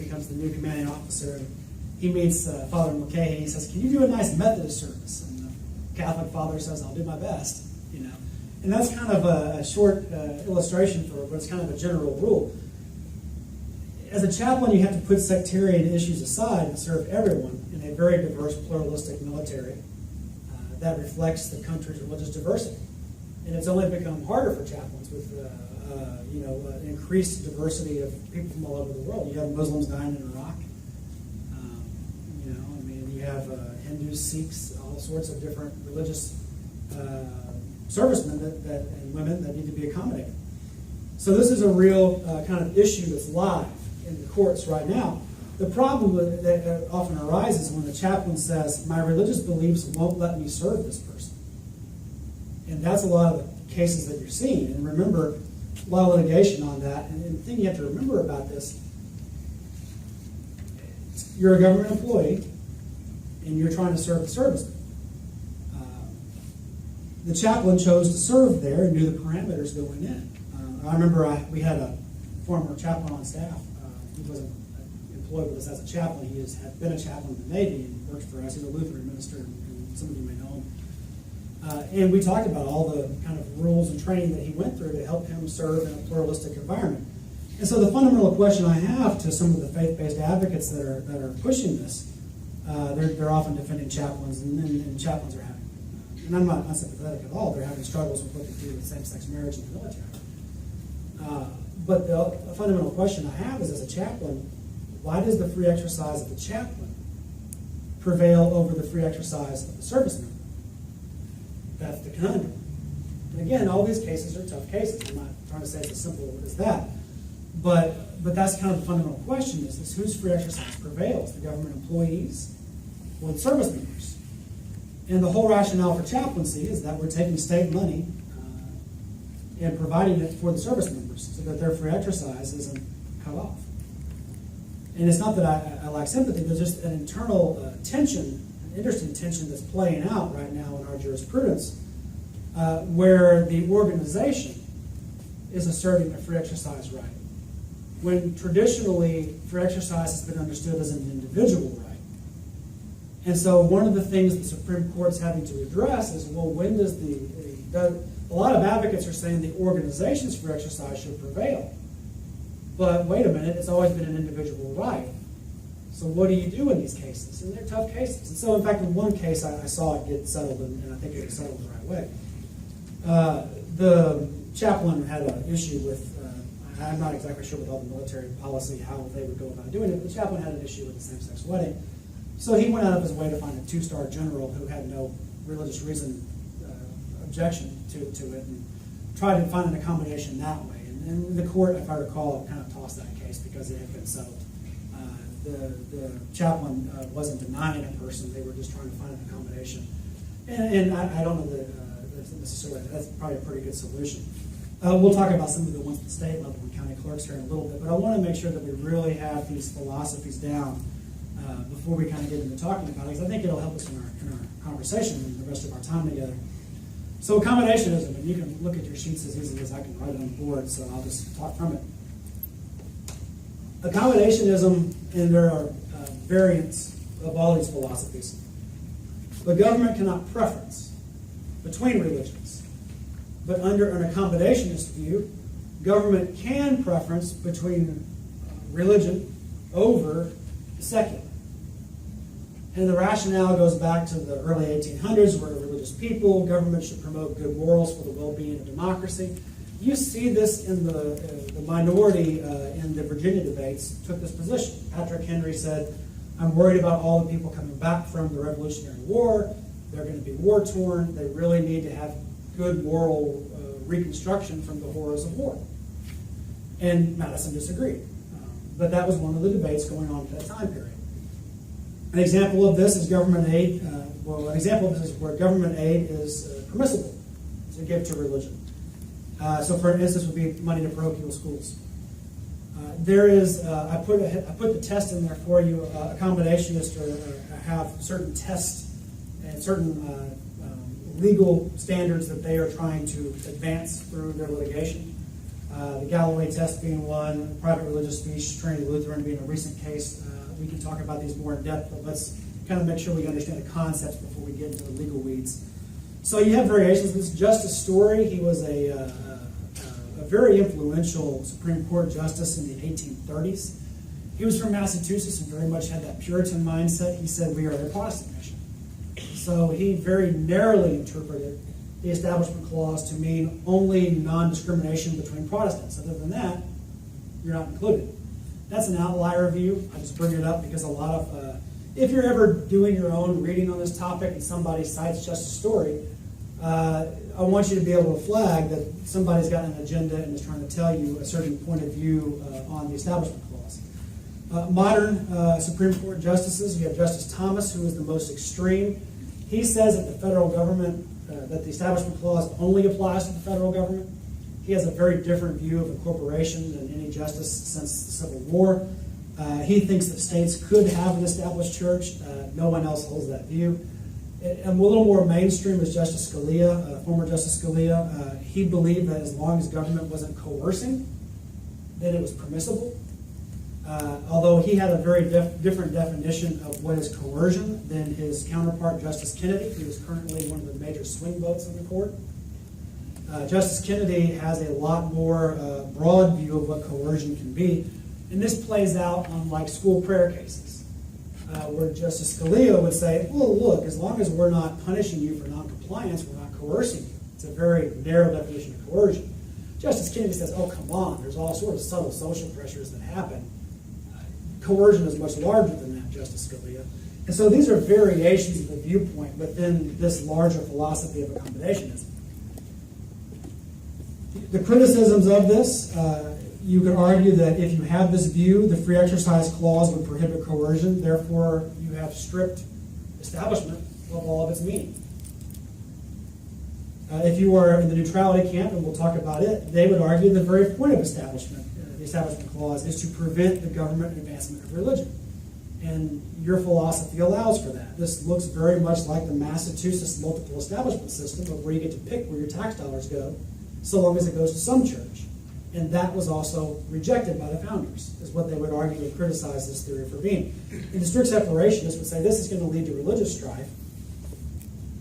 becomes the new commanding officer, and he meets Father Mulcahy. He says, "Can you do a nice Methodist service?" And the Catholic father says, "I'll do my best." And that's kind of a short illustration for it, but it's kind of a general rule. As a chaplain, you have to put sectarian issues aside and serve everyone in a very diverse, pluralistic military that reflects the country's religious diversity. And it's only become harder for chaplains with increased diversity of people from all over the world. You have Muslims dying in Iraq. You have Hindus, Sikhs, all sorts of different religious servicemen and women that need to be accommodated. So this is a real kind of issue that's live in the courts right now. The problem that often arises when the chaplain says, "My religious beliefs won't let me serve this person." And that's a lot of the cases that you're seeing. And remember, a lot of litigation on that. And the thing you have to remember about this, you're a government employee and you're trying to serve the serviceman. The chaplain chose to serve there and knew the parameters going in. I remember we had a former chaplain on staff. He wasn't employed with us as a chaplain. He had been a chaplain in the Navy and worked for us. He's a Lutheran minister, and some of you may know him. And we talked about all the kind of rules and training that he went through to help him serve in a pluralistic environment. And so the fundamental question I have to some of the faith-based advocates that are pushing this, they're often defending chaplains, and chaplains are having, and I'm not unsympathetic at all, they're having struggles with what they do with same-sex marriage in the military. But the fundamental question I have is, as a chaplain, why does the free exercise of the chaplain prevail over the free exercise of the service member? That's the conundrum. And again, all these cases are tough cases. I'm not trying to say it's as simple as that. But that's kind of the fundamental question is whose free exercise prevails, the government employees or the service members? And the whole rationale for chaplaincy is that we're taking state money and providing it for the service members so that their free exercise isn't cut off. And it's not that I lack sympathy, there's just an internal tension interesting tension that's playing out right now in our jurisprudence, where the organization is asserting a free exercise right, when traditionally free exercise has been understood as an individual right. And so one of the things the Supreme Court's having to address is, well, when does a lot of advocates are saying the organization's free exercise should prevail. But wait a minute, it's always been an individual right. So what do you do in these cases? And they're tough cases. And so, in fact, in one case, I saw it get settled, and I think it was settled the right way. The chaplain had an issue with, I'm not exactly sure with all the military policy, how they would go about doing it, but the chaplain had an issue with the same-sex wedding. So he went out of his way to find a 2-star general who had no religious reason, objection to it, and tried to find an accommodation that way. And the court, if I recall, kind of tossed that case because it had been settled. The chaplain wasn't denying a person; they were just trying to find an accommodation. And I don't know that that's necessarily that's probably a pretty good solution. We'll talk about some of the ones at the state level and county clerks here in a little bit, but I want to make sure that we really have these philosophies down before we kind of get into talking about it, because I think it'll help us in our conversation and the rest of our time together. So accommodationism, and you can look at your sheets as easily as I can write it on the board, so I'll just talk from it. Accommodationism, and there are variants of all these philosophies. The government cannot preference between religions, but under an accommodationist view, government can preference between religion over the secular. And the rationale goes back to the early 1800s, where religious people, government should promote good morals for the well-being of democracy. You see this in the minority in the Virginia debates took this position. Patrick Henry said, I'm worried about all the people coming back from the Revolutionary War. They're going to be war-torn. They really need to have good moral reconstruction from the horrors of war. And Madison disagreed. But that was one of the debates going on at that time period. An example of this is government aid. An example of this is where government aid is permissible to give to religion. So, for instance, would be money to parochial schools. There is, I put the test in there for you. Accommodationists have certain tests and certain legal standards that they are trying to advance through their litigation. The Galloway test being one, private religious speech, Trinity Lutheran being a recent case. We can talk about these more in depth, but let's kind of make sure we understand the concepts before we get into the legal weeds. So you have variations. This Justice Story, he was a very influential Supreme Court justice in the 1830s. He was from Massachusetts and very much had that Puritan mindset. He said, we are a Protestant nation. So he very narrowly interpreted the Establishment Clause to mean only non-discrimination between Protestants. Other than that, you're not included. That's an outlier view. I just bring it up because a lot of, if you're ever doing your own reading on this topic and somebody cites Justice Story, I want you to be able to flag that somebody's got an agenda and is trying to tell you a certain point of view on the Establishment Clause. Modern Supreme Court justices, you have Justice Thomas, who is the most extreme. He says that the federal government, that the Establishment Clause only applies to the federal government. He has a very different view of incorporation than any justice since the Civil War. He thinks that states could have an established church. No one else holds that view. And a little more mainstream is Justice Scalia, former Justice Scalia. He believed that as long as government wasn't coercing, then it was permissible. Although he had a very different definition of what is coercion than his counterpart, Justice Kennedy, who is currently one of the major swing votes in the court. Justice Kennedy has a lot more broad view of what coercion can be. And this plays out on like school prayer cases, where Justice Scalia would say, well, look, as long as we're not punishing you for noncompliance, we're not coercing you. It's a very narrow definition of coercion. Justice Kennedy says, oh, come on, there's all sorts of subtle social pressures that happen. Coercion is much larger than that, Justice Scalia. And so these are variations of the viewpoint within this larger philosophy of accommodationism. The criticisms of this, you could argue that if you have this view, the Free Exercise Clause would prohibit coercion, therefore you have stripped establishment of all of its meaning. If you are in the neutrality camp, and we'll talk about it, they would argue the very point of establishment, the Establishment Clause, is to prevent the government advancement of religion. And your philosophy allows for that. This looks very much like the Massachusetts multiple establishment system of where you get to pick where your tax dollars go, so long as it goes to some church. And that was also rejected by the founders, is what they would argue and criticize this theory for being. And the strict separationists would say this is going to lead to religious strife.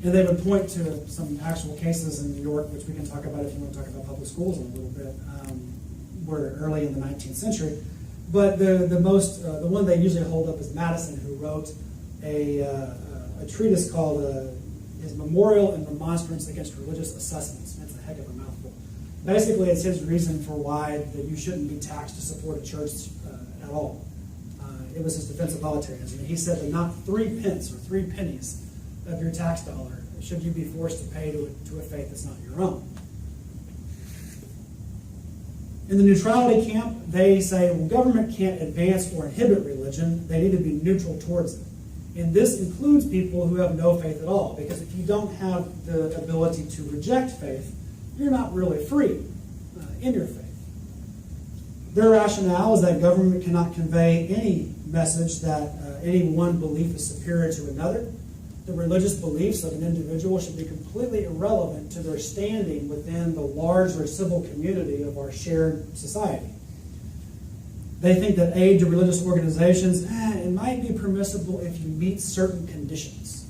And they would point to some actual cases in New York, which we can talk about if you want to talk about public schools in a little bit, were early in the 19th century. But the one they usually hold up is Madison, who wrote a treatise called his Memorial and Remonstrance Against Religious Assessments. That's a heck of a mouthful. Basically, it's his reason for why that you shouldn't be taxed to support a church at all. It was his defense of voluntarism. He said that not 3 pence or 3 pennies of your tax dollar should you be forced to pay to a faith that's not your own. In the neutrality camp, they say, well, government can't advance or inhibit religion. They need to be neutral towards it. And this includes people who have no faith at all, because if you don't have the ability to reject faith, you're not really free in your faith. Their rationale is that government cannot convey any message that any one belief is superior to another. The religious beliefs of an individual should be completely irrelevant to their standing within the larger civil community of our shared society. They think that aid to religious organizations, it might be permissible if you meet certain conditions.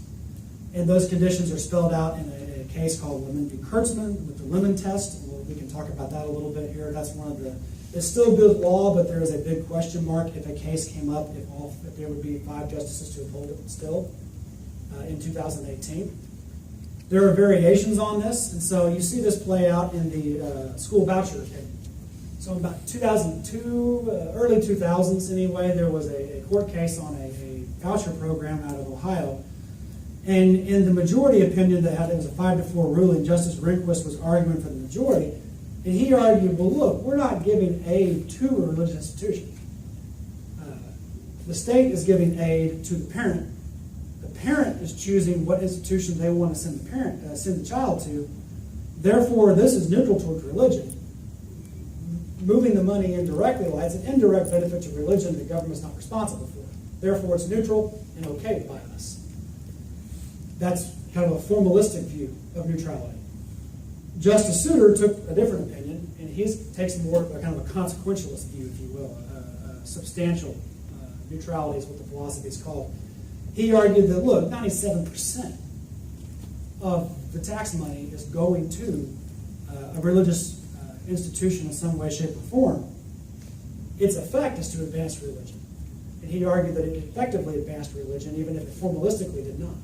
And those conditions are spelled out in a case called Lemon v. Kurtzman with the Lemon test. We can talk about that a little bit here. That's one of the, it's still good law, but there is a big question mark if a case came up, if there would be 5 justices to uphold it still. In 2018. There are variations on this, and so you see this play out in the school voucher opinion. So in about 2002, early 2000s anyway, there was a court case on a voucher program out of Ohio. And in the majority opinion that had, it was a 5-4 ruling, Justice Rehnquist was arguing for the majority, and he argued, well, look, we're not giving aid to a religious institution. The state is giving aid to the parent. Parent is choosing what institution they want to send the child to. Therefore, this is neutral towards religion. Moving the money indirectly, well, it's an indirect benefit to religion the government's not responsible for. Therefore, it's neutral and okay by us. That's kind of a formalistic view of neutrality. Justice Souter took a different opinion, and he takes more of a kind of a consequentialist view, if you will, substantial neutrality is what the philosophy is called. He argued that, look, 97% of the tax money is going to a religious institution in some way, shape, or form. Its effect is to advance religion. And he argued that it effectively advanced religion, even if it formalistically did not.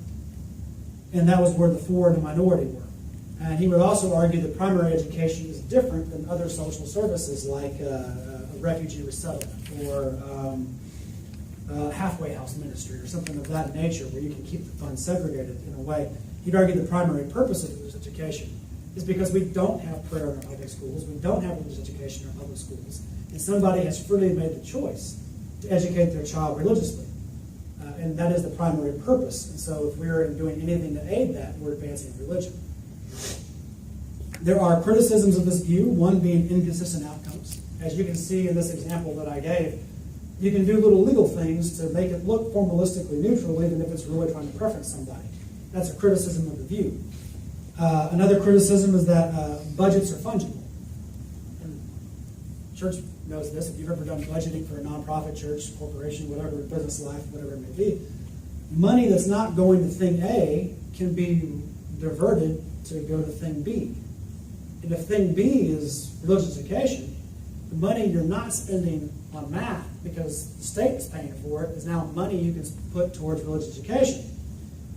And that was where the for and the minority were. And he would also argue that primary education is different than other social services like a refugee resettlement or halfway house ministry or something of that nature where you can keep the funds segregated in a way. He'd argue the primary purpose of religious education is because we don't have prayer in our public schools, we don't have religious education in our public schools, and somebody has freely made the choice to educate their child religiously. And that is the primary purpose. And so if we're doing anything to aid that, we're advancing religion. There are criticisms of this view, one being inconsistent outcomes. As you can see in this example that I gave, you can do little legal things to make it look formalistically neutral, even if it's really trying to preference somebody. That's a criticism of the view. Another criticism is that budgets are fungible. And church knows this. If you've ever done budgeting for a nonprofit church, corporation, whatever, business life, whatever it may be, money that's not going to thing A can be diverted to go to thing B. And if thing B is religious education, the money you're not spending on math because the state is paying for it is now money you can put towards religious education.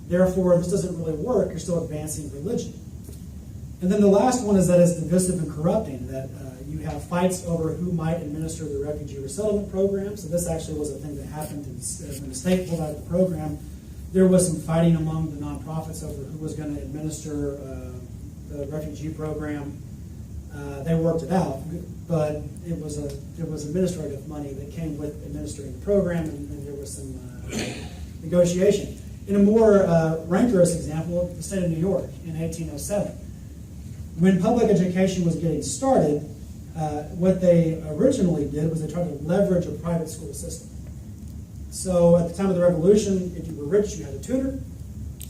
Therefore, this doesn't really work. You're still advancing religion. And then the last one is that it's divisive and corrupting, that you have fights over who might administer the refugee resettlement program. So this actually was a thing that happened when the state pulled out of the program. There was some fighting among the nonprofits over who was going to administer the refugee program. They worked it out, but there was administrative money that came with administering the program, and there was some negotiation. In a more rancorous example, the state of New York in 1807. When public education was getting started, what they originally did was they tried to leverage a private school system. So at the time of the Revolution, if you were rich, you had a tutor.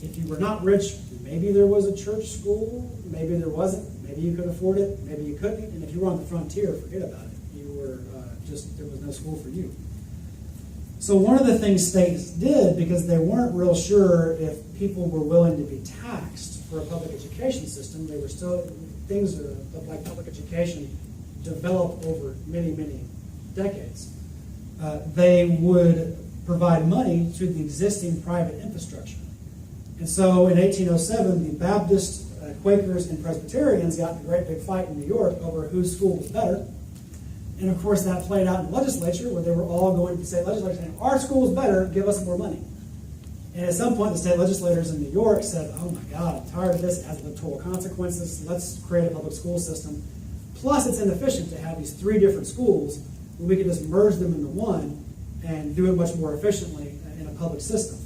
If you were not rich, maybe there was a church school, maybe there wasn't. Maybe you could afford it, maybe you couldn't. And if you were on the frontier, forget about it. You were there was no school for you. So one of the things states did, because they weren't real sure if people were willing to be taxed for a public education system, they were still, things like public education developed over many, many decades. They would provide money to the existing private infrastructure. And so in 1807, the Baptists, Quakers, and Presbyterians got in a great big fight in New York over whose school was better. And of course that played out in the legislature, where they were all going to the state legislature saying, our school is better, give us more money. And at some point the state legislators in New York said, oh my God, I'm tired of this, it has electoral consequences, let's create a public school system. Plus it's inefficient to have these 3 different schools when we could just merge them into one and do it much more efficiently in a public system.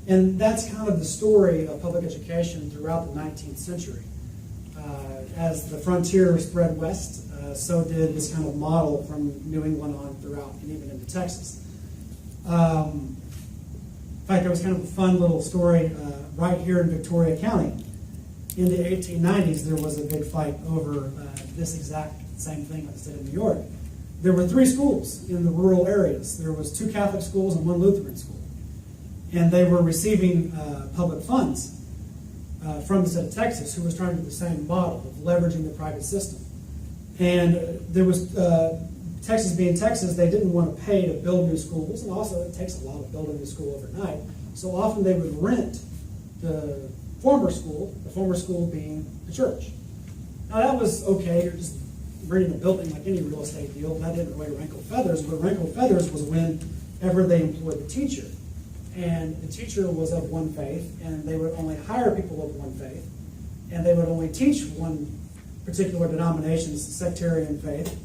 And that's kind of the story of public education throughout the 19th century. As the frontier spread west, so did this kind of model from New England on throughout and even into Texas. In fact, there was kind of a fun little story right here in Victoria County. In the 1890s, there was a big fight over this exact same thing like I said in New York. There were 3 schools in the rural areas. There was 2 Catholic schools and 1 Lutheran school. And they were receiving public funds from the state of Texas, who was trying to do the same model of leveraging the private system. And there was, Texas being Texas, they didn't want to pay to build new schools, and also it takes a lot to build a new school overnight. So often they would rent the former school being the church. Now that was okay, you're just renting a building like any real estate deal, that didn't really rankle feathers. What rankled feathers was whenever they employed the teacher. And the teacher was of one faith, and they would only hire people of one faith, and they would only teach one particular denomination's sectarian faith.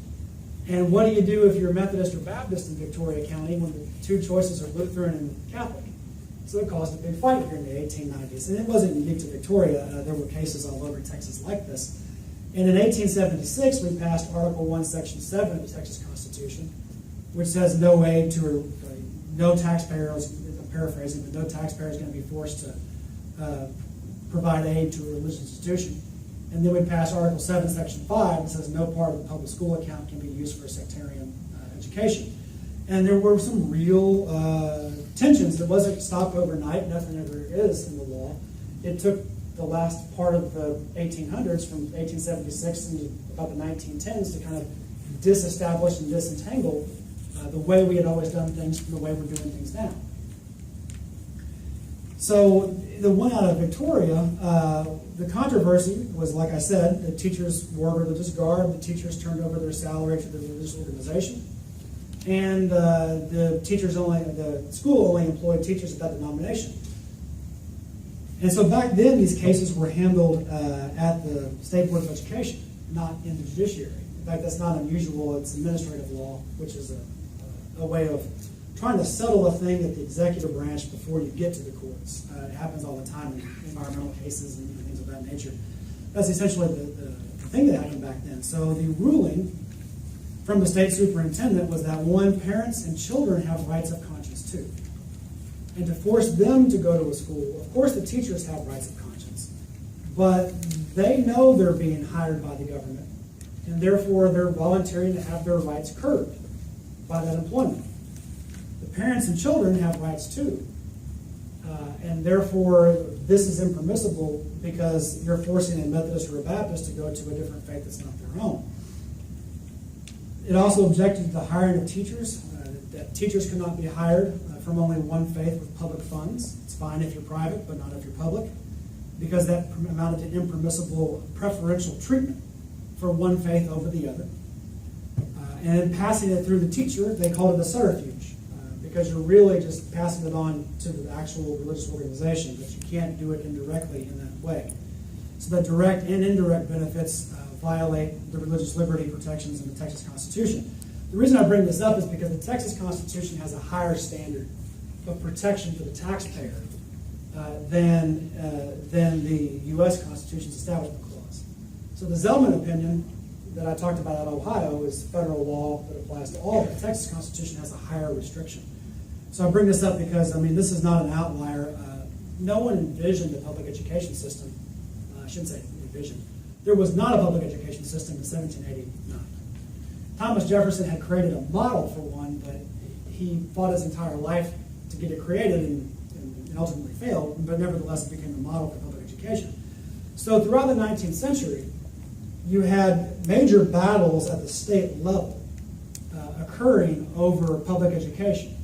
And what do you do if you're Methodist or Baptist in Victoria County when the 2 choices are Lutheran and Catholic? So it caused a big fight here in the 1890s. And it wasn't unique to Victoria. There were cases all over Texas like this. And in 1876, we passed Article 1, Section 7 of the Texas Constitution, which says no aid to, no taxpayers, I'm paraphrasing, but no taxpayer is going to be forced to provide aid to a religious institution. And then we passed Article 7, Section 5, that says no part of the public school account can be used for sectarian education. And there were some real tensions. It wasn't stopped overnight. Nothing ever is in the law. It took the last part of the 1800s, from 1876 into about the 1910s, to kind of disestablish and disentangle the way we had always done things from the way we're doing things now. So the one out of Victoria, the controversy was, like I said, the teachers wore religious garb, the teachers turned over their salary to the religious organization, and the school only employed teachers of that denomination. And so back then, these cases were handled at the State Board of Education, not in the judiciary. In fact, that's not unusual. It's administrative law, which is a way of trying to settle a thing at the executive branch before you get to the courts. It happens all the time in environmental cases and things of that nature. That's essentially the thing that happened back then. So the ruling from the state superintendent was that, one, parents and children have rights of conscience too. And to force them to go to a school, of course the teachers have rights of conscience, but they know they're being hired by the government, and therefore they're volunteering to have their rights curbed by that employment. The parents and children have rights too, and therefore this is impermissible because you're forcing a Methodist or a Baptist to go to a different faith that's not their own. It also objected to the hiring of teachers, that teachers could not be hired from only one faith with public funds. It's fine if you're private, but not if you're public, because that amounted to impermissible preferential treatment for one faith over the other. And in passing it through the teacher, they called it a subterfuge, because you're really just passing it on to the actual religious organization, but you can't do it indirectly in that way. So the direct and indirect benefits violate the religious liberty protections in the Texas Constitution. The reason I bring this up is because the Texas Constitution has a higher standard of protection for the taxpayer than the U.S. Constitution's Establishment Clause. So the Zellman opinion that I talked about out of Ohio is federal law that applies to all. The Texas Constitution has a higher restriction. So I bring this up because, I mean, this is not an outlier. No one envisioned a public education system. I shouldn't say envisioned. There was not a public education system in 1789. Thomas Jefferson had created a model for one, but he fought his entire life to get it created and ultimately failed, but nevertheless it became a model for public education. So throughout the 19th century, you had major battles at the state level occurring over public education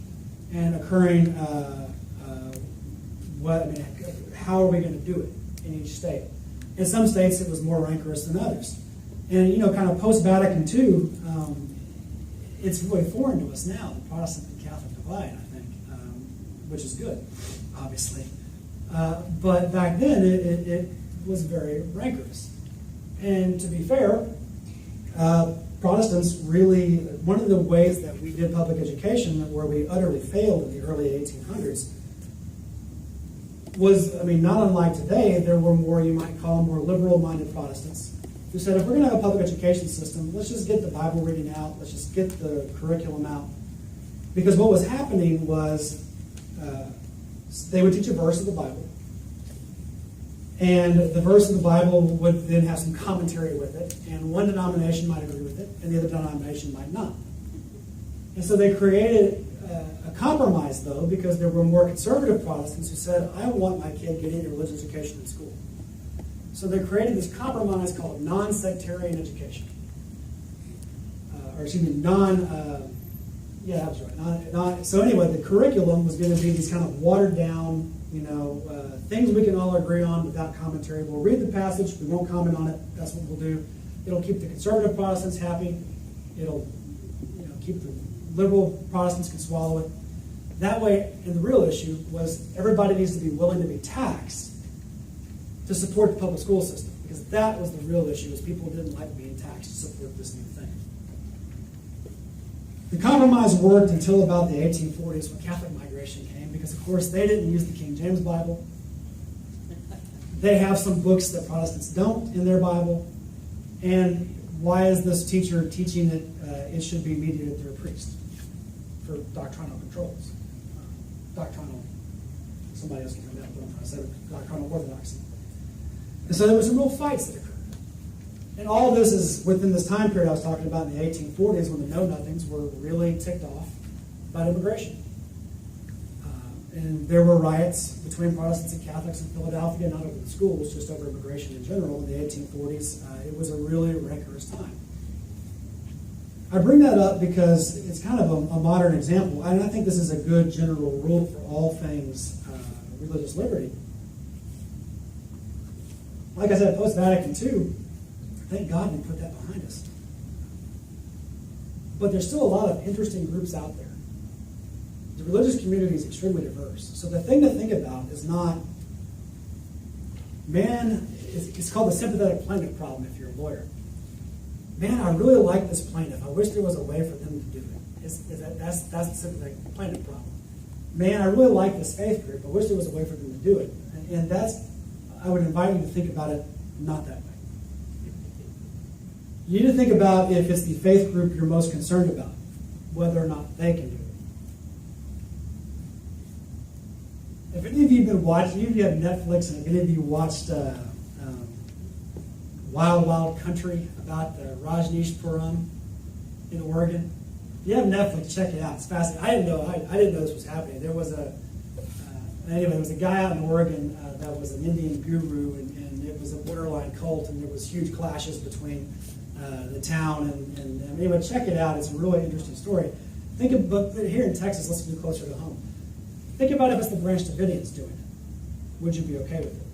and occurring, how are we going to do it in each state? In some states, it was more rancorous than others. And, kind of post-Vatican II, it's really foreign to us now, the Protestant and Catholic divide, I think, which is good, obviously. But back then, it was very rancorous. And to be fair, Protestants really, one of the ways that we did public education where we utterly failed in the early 1800s was, not unlike today, there were more, you might call them more liberal-minded Protestants who said, if we're going to have a public education system, let's just get the Bible reading out, let's just get the curriculum out. Because what was happening was they would teach a verse of the Bible, and the verse of the Bible would then have some commentary with it, and one denomination might agree with it, and the other denomination might not. And so they created a compromise, though, because there were more conservative Protestants who said, I want my kid getting a religious education in school. So they created this compromise called non-sectarian education. So anyway, the curriculum was going to be these kind of watered down, things we can all agree on without commentary. We'll read the passage, we won't comment on it, that's what we'll do. It'll keep the conservative Protestants happy. It'll keep the liberal Protestants can swallow it. That way, and the real issue was everybody needs to be willing to be taxed to support the public school system, because that was the real issue, is people didn't like being taxed to support this new thing. The compromise worked until about the 1840s when Catholic migration came, because of course they didn't use the King James Bible. They have some books that Protestants don't in their Bible. And why is this teacher teaching that it should be mediated through a priest for doctrinal controls? Somebody else can come out with what I'm trying to say, doctrinal orthodoxy. And so there were some real fights that occurred. And all this is within this time period I was talking about in the 1840s, when the know-nothings were really ticked off about immigration. And there were riots between Protestants and Catholics in Philadelphia, not over the schools, just over immigration in general in the 1840s. It was a really rancorous time. I bring that up because it's kind of a modern example, and I think this is a good general rule for all things religious liberty. Like I said, post-Vatican II, thank God we put that behind us. But there's still a lot of interesting groups out there. The religious community is extremely diverse. So the thing to think about is not, it's called the sympathetic plaintiff problem if you're a lawyer. Man, I really like this plaintiff. I wish there was a way for them to do it. That's the sympathetic plaintiff problem. Man, I really like this faith group. I wish there was a way for them to do it. And I would invite you to think about it not that way. You need to think about if it's the faith group you're most concerned about, whether or not they can do it. If any of you have been watching, if you have Netflix, and if any of you watched Wild Wild Country about Rajneeshpuram in Oregon, if you have Netflix, check it out. It's fascinating. I didn't know this was happening. There was there was a guy out in Oregon that was an Indian guru, and it was a borderline cult, and there was huge clashes between the town and anyway, check it out. It's a really interesting story. But here in Texas, let's do closer to home. Think about if it's the Branch Davidians doing it. Would you be okay with it?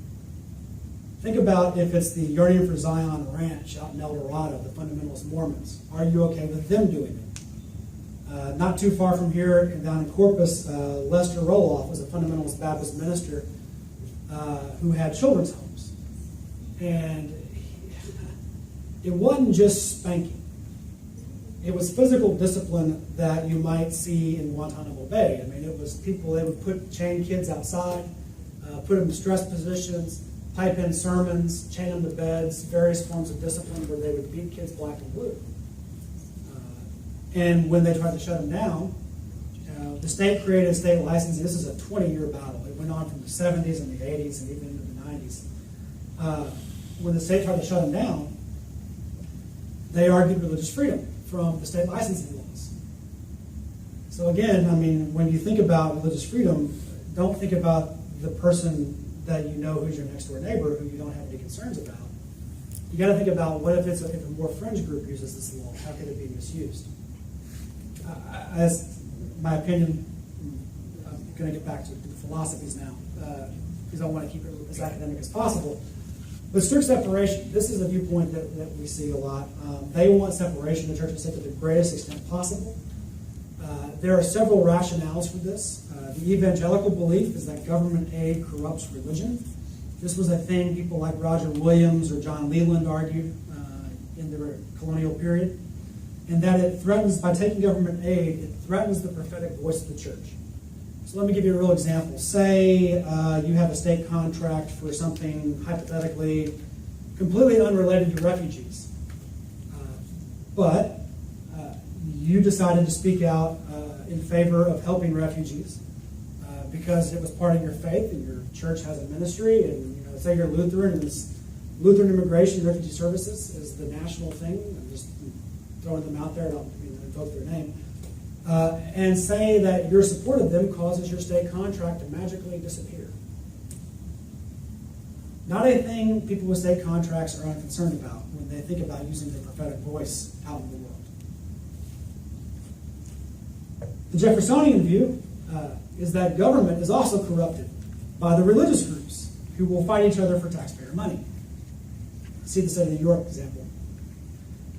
Think about if it's the Yearning for Zion Ranch out in El Dorado, the Fundamentalist Mormons. Are you okay with them doing it? Not too far from here, down in Corpus, Lester Roloff was a Fundamentalist Baptist minister who had children's homes. And it wasn't just spanking. It was physical discipline that you might see in Guantanamo Bay. I mean, it was people, they would chain kids outside, put them in stress positions, pipe in sermons, chain them to beds, various forms of discipline where they would beat kids black and blue. And when they tried to shut them down, The state created state licensing. This is a 20-year battle. It went on from the 70s and the 80s and even into the 90s. When the state tried to shut them down, they argued religious freedom from the state licensing laws. So again, I mean, when you think about religious freedom, don't think about the person that you know who's your next door neighbor who you don't have any concerns about. You got to think about what if if a more fringe group uses this law, how could it be misused? As my opinion, I'm going to get back to the philosophies now because I want to keep it as academic as possible. But strict separation, this is a viewpoint that we see a lot. They want separation of church and state to the greatest extent possible. There are several rationales for this. The evangelical belief is that government aid corrupts religion. This was a thing people like Roger Williams or John Leland argued in the colonial period. And that it threatens, by taking government aid, it threatens the prophetic voice of the church. So let me give you a real example. Say you have a state contract for something hypothetically completely unrelated to refugees. But you decided to speak out in favor of helping refugees because it was part of your faith and your church has a ministry, and say you're Lutheran and this Lutheran Immigration and Refugee Services is the national thing. I'm just throwing them out there, I don't invoke their name. And say that your support of them causes your state contract to magically disappear. Not a thing people with state contracts are unconcerned about when they think about using their prophetic voice out in the world. The Jeffersonian view is that government is also corrupted by the religious groups who will fight each other for taxpayer money. See the state of New York example.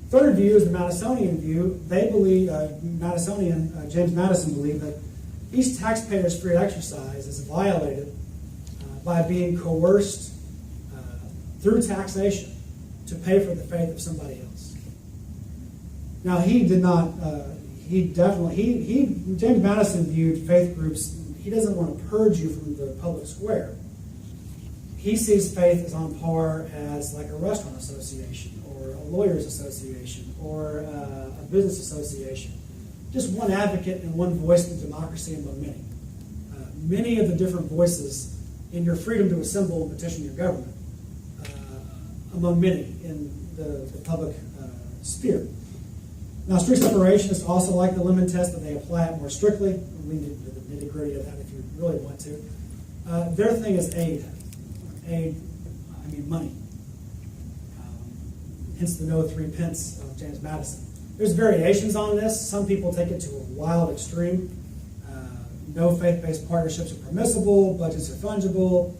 Third view is the Madisonian view. They believe, James Madison believed that each taxpayer's free exercise is violated by being coerced through taxation to pay for the faith of somebody else. Now he did not, James Madison viewed faith groups, he doesn't want to purge you from the public square. He sees faith as on par as like a restaurant association or a lawyer's association or a business association. Just one advocate and one voice in democracy among many. Many of the different voices in your freedom to assemble and petition your government among many in the public sphere. Now, strict separationists also like the Lemon Test, but they apply it more strictly. We can get into the nitty-gritty of that if you really want to. Their thing is aid. Aid, I mean money. Hence the no 3 pence of James Madison. There's variations on this. Some people take it to a wild extreme. No faith-based partnerships are permissible. Budgets are fungible.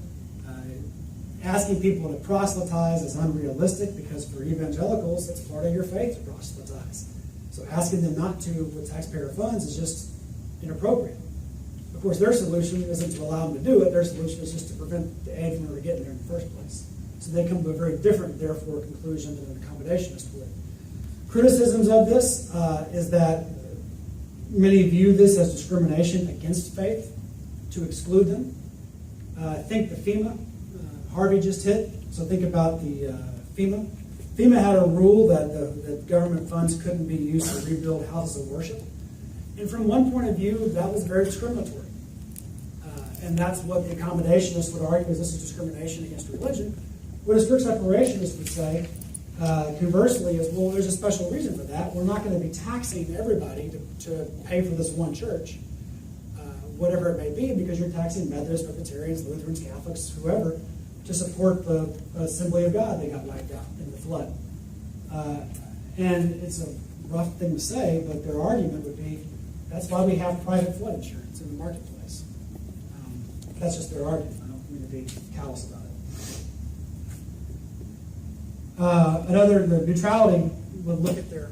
Asking people to proselytize is unrealistic because for evangelicals, it's part of your faith to proselytize. So asking them not to with taxpayer funds is just inappropriate. Of course, their solution isn't to allow them to do it. Their solution is just to prevent the aid from ever getting there in the first place. So they come to a very different, therefore, conclusion than an accommodationist would. Criticisms of this is that many view this as discrimination against faith, to exclude them. Think the FEMA. Harvey just hit, so think about the FEMA. FEMA had a rule that government funds couldn't be used to rebuild houses of worship. And from one point of view, that was very discriminatory. And that's what the accommodationists would argue is this is discrimination against religion. What a strict separationist would say, conversely, is, well, there's a special reason for that. We're not going to be taxing everybody to pay for this one church, whatever it may be, because you're taxing Methodists, Presbyterians, Lutherans, Catholics, whoever, to support the Assembly of God that got wiped out in the flood. And it's a rough thing to say, but their argument would be, that's why we have private flood insurance in the marketplace. That's just their argument. I don't mean to be callous about it. The neutrality would look at their,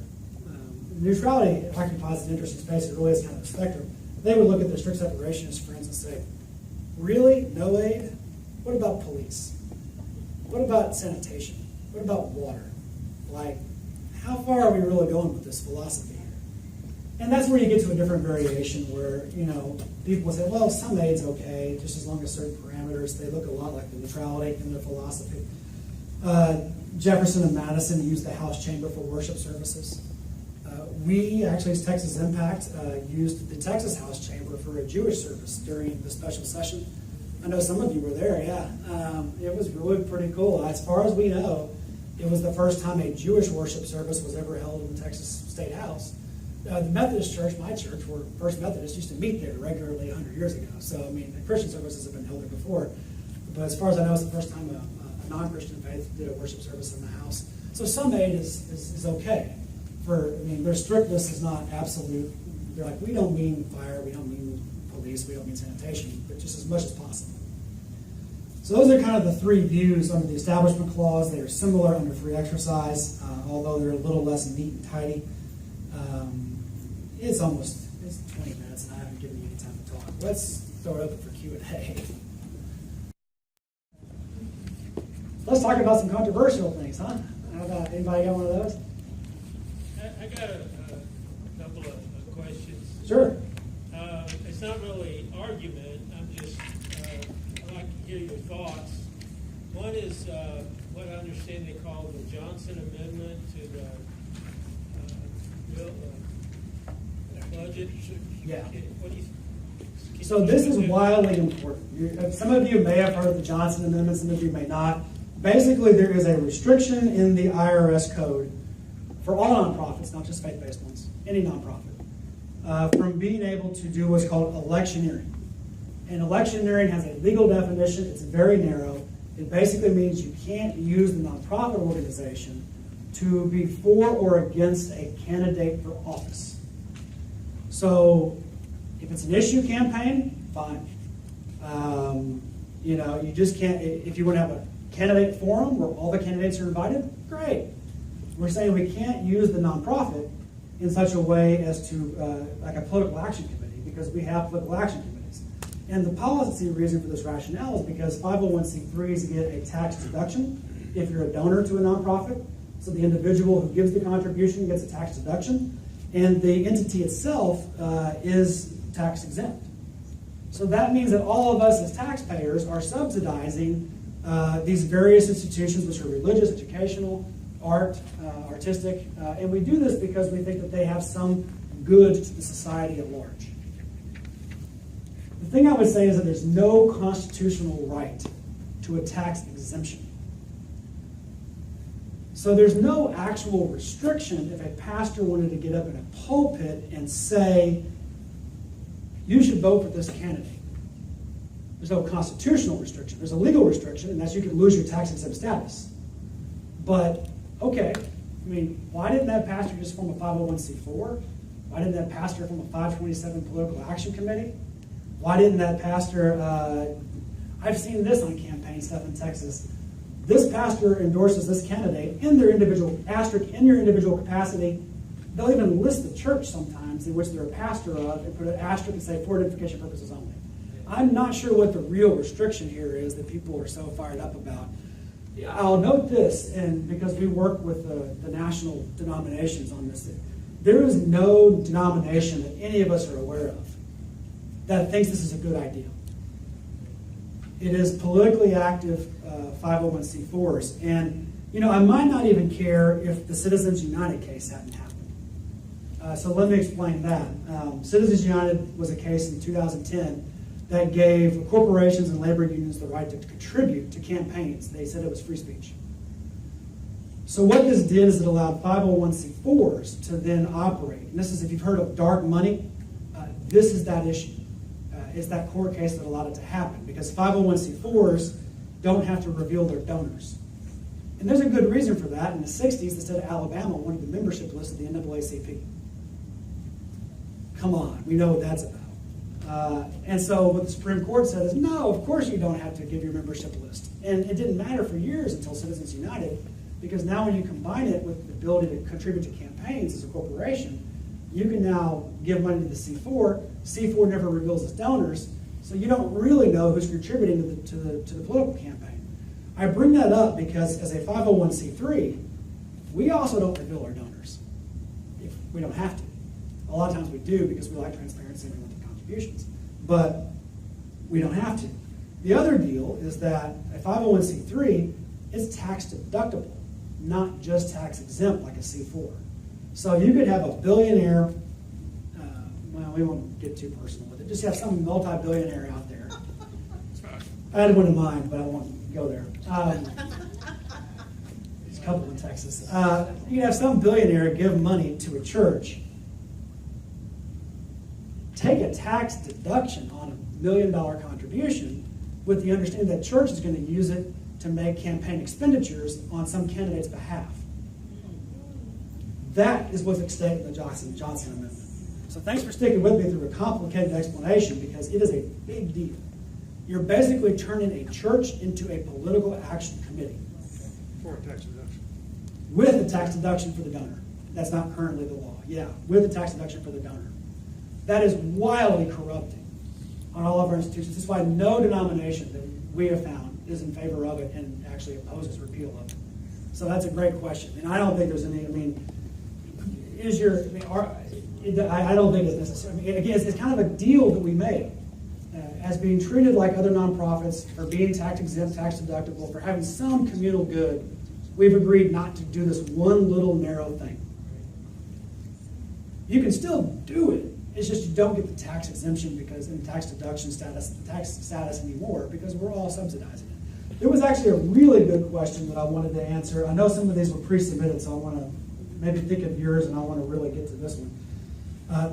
neutrality occupies an interesting space. It really is kind of a spectrum. They would look at their strict separationist friends and say, really? No aid? What about police? What about sanitation? What about water? Like, how far are we really going with this philosophy here? And that's where you get to a different variation where, people will say, well, some aid's okay, just as long as certain parameters. They look a lot like the neutrality in their philosophy. Jefferson and Madison used the house chamber for worship services. We actually, as Texas Impact, used the Texas House Chamber for a Jewish service during the special session. I know some of you were there, yeah. It was really pretty cool. As far as we know, it was the first time a Jewish worship service was ever held in the Texas State House. The Methodist Church, my church, where First Methodist used to meet there regularly 100 years ago. So, I mean, the Christian services have been held there before. But as far as I know, it's the first time a non-Christian faith did a worship service in the house. So some aid is okay. Their strictness is not absolute. They're like, we don't mean fire, we don't mean police, we don't mean sanitation, but just as much as possible. So those are kind of the three views under the Establishment Clause. They are similar under free exercise, although they're a little less neat and tidy. It's 20 minutes, and I haven't given you any time to talk. Let's throw it open for Q&A. Let's talk about some controversial things, huh? How about, anybody got one of those? I got a couple of questions. Sure. It's not really argument. I'd like to hear your thoughts. One is what I understand they call the Johnson Amendment to the budget. Yeah. What do you? So this is wildly important. Some of you may have heard of the Johnson Amendment, some of you may not. Basically, there is a restriction in the IRS code for all nonprofits, not just faith-based ones, any nonprofit, from being able to do what's called electioneering. And electioneering has a legal definition. It's very narrow. It basically means you can't use the nonprofit organization to be for or against a candidate for office. So if it's an issue campaign, fine. You just can't, if you want to have a candidate forum where all the candidates are invited, great. We're saying we can't use the nonprofit in such a way as to, like a political action committee, because we have political action committees. And the policy reason for this rationale is because 501c3s get a tax deduction if you're a donor to a nonprofit. So the individual who gives the contribution gets a tax deduction, and the entity itself is tax exempt. So that means that all of us as taxpayers are subsidizing these various institutions, which are religious, educational, art, artistic, and we do this because we think that they have some good to the society at large. The thing I would say is that there's no constitutional right to a tax exemption. So there's no actual restriction if a pastor wanted to get up in a pulpit and say, you should vote for this candidate. There's no constitutional restriction. There's a legal restriction, and that's you can lose your tax exempt status. But, okay, why didn't that pastor just form a 501c4? Why didn't that pastor form a 527 political action committee? Why didn't that pastor, I've seen this on campaign stuff in Texas. This pastor endorses this candidate in their individual asterisk, in your individual capacity. They'll even list the church sometimes in which they're a pastor of and put an asterisk and say for identification purposes only. I'm not sure what the real restriction here is that people are so fired up about. I'll note this, and because we work with the national denominations on this, there is no denomination that any of us are aware of that thinks this is a good idea. It is politically active 501c4s. And, I might not even care if the Citizens United case hadn't happened. So let me explain that. Citizens United was a case in 2010 that gave corporations and labor unions the right to contribute to campaigns. They said it was free speech. So what this did is it allowed 501c4s to then operate. And this is, if you've heard of dark money, this is that issue. It's that court case that allowed it to happen, because 501c4s don't have to reveal their donors. And there's a good reason for that. In the 60s, the state of Alabama wanted the membership list of the NAACP. Come on, we know what that's about. And so what the Supreme Court said is, no, of course you don't have to give your membership list. And it didn't matter for years until Citizens United, because now when you combine it with the ability to contribute to campaigns as a corporation, you can now give money to the C4. C4 never reveals its donors, so you don't really know who's contributing to the political campaign. I bring that up because as a 501c3, we also don't reveal our donors if we don't have to. A lot of times we do because we like transparency and we want the contributions, but we don't have to. The other deal is that a 501c3 is tax deductible, not just tax exempt like a C4. So you could have a billionaire, well, we won't get too personal with it, just have some multi-billionaire out there. I had one in mind, but I won't go there. There's a couple in Texas. You can have some billionaire give money to a church, take a tax deduction on $1 million contribution with the understanding that church is going to use it to make campaign expenditures on some candidate's behalf. That is what's at stake in the Johnson Amendment. So thanks for sticking with me through a complicated explanation, because it is a big deal. You're basically turning a church into a political action committee. For a tax deduction. With a tax deduction for the donor. That's not currently the law. Yeah, with a tax deduction for the donor. That is wildly corrupting on all of our institutions. That's why no denomination that we have found is in favor of it and actually opposes repeal of it. So that's a great question. And I don't think there's any, I don't think it's necessary. I mean, again, it's kind of a deal that we made as being treated like other nonprofits, for being tax exempt, tax deductible, for having some communal good. We've agreed not to do this one little narrow thing. You can still do it. It's just you don't get the tax exemption because in tax deduction status, anymore, because we're all subsidizing it. There was actually a really good question that I wanted to answer. I know some of these were pre-submitted, so I want to maybe think of yours, and I want to really get to this one.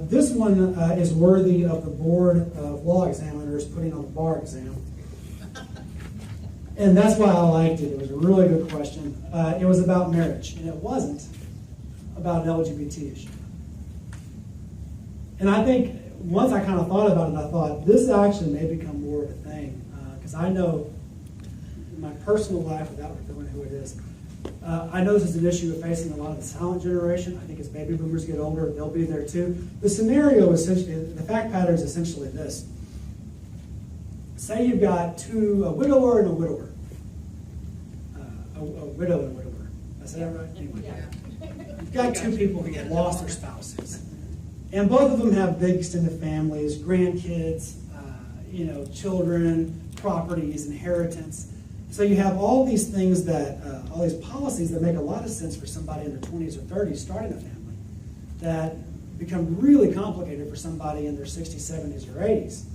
This one is worthy of the Board of Law Examiners putting on the bar exam. And that's why I liked it. It was a really good question. It was about marriage, and it wasn't about an LGBT issue. And I think once I kind of thought about it, I thought this actually may become more of a thing. Because I know in my personal life, without revealing who it is, I know this is an issue facing a lot of the silent generation. I think as baby boomers get older, they'll be there too. The scenario, essentially, the fact pattern is essentially this. Say you've got a widower and a widower. A widow and a widower. Did I say that right? Anyway. Yeah. You've got two people who get lost their spouses. And both of them have big extended families, grandkids, children, properties, inheritance. So you have all these things all these policies that make a lot of sense for somebody in their 20s or 30s starting a family, that become really complicated for somebody in their 60s, 70s, or 80s,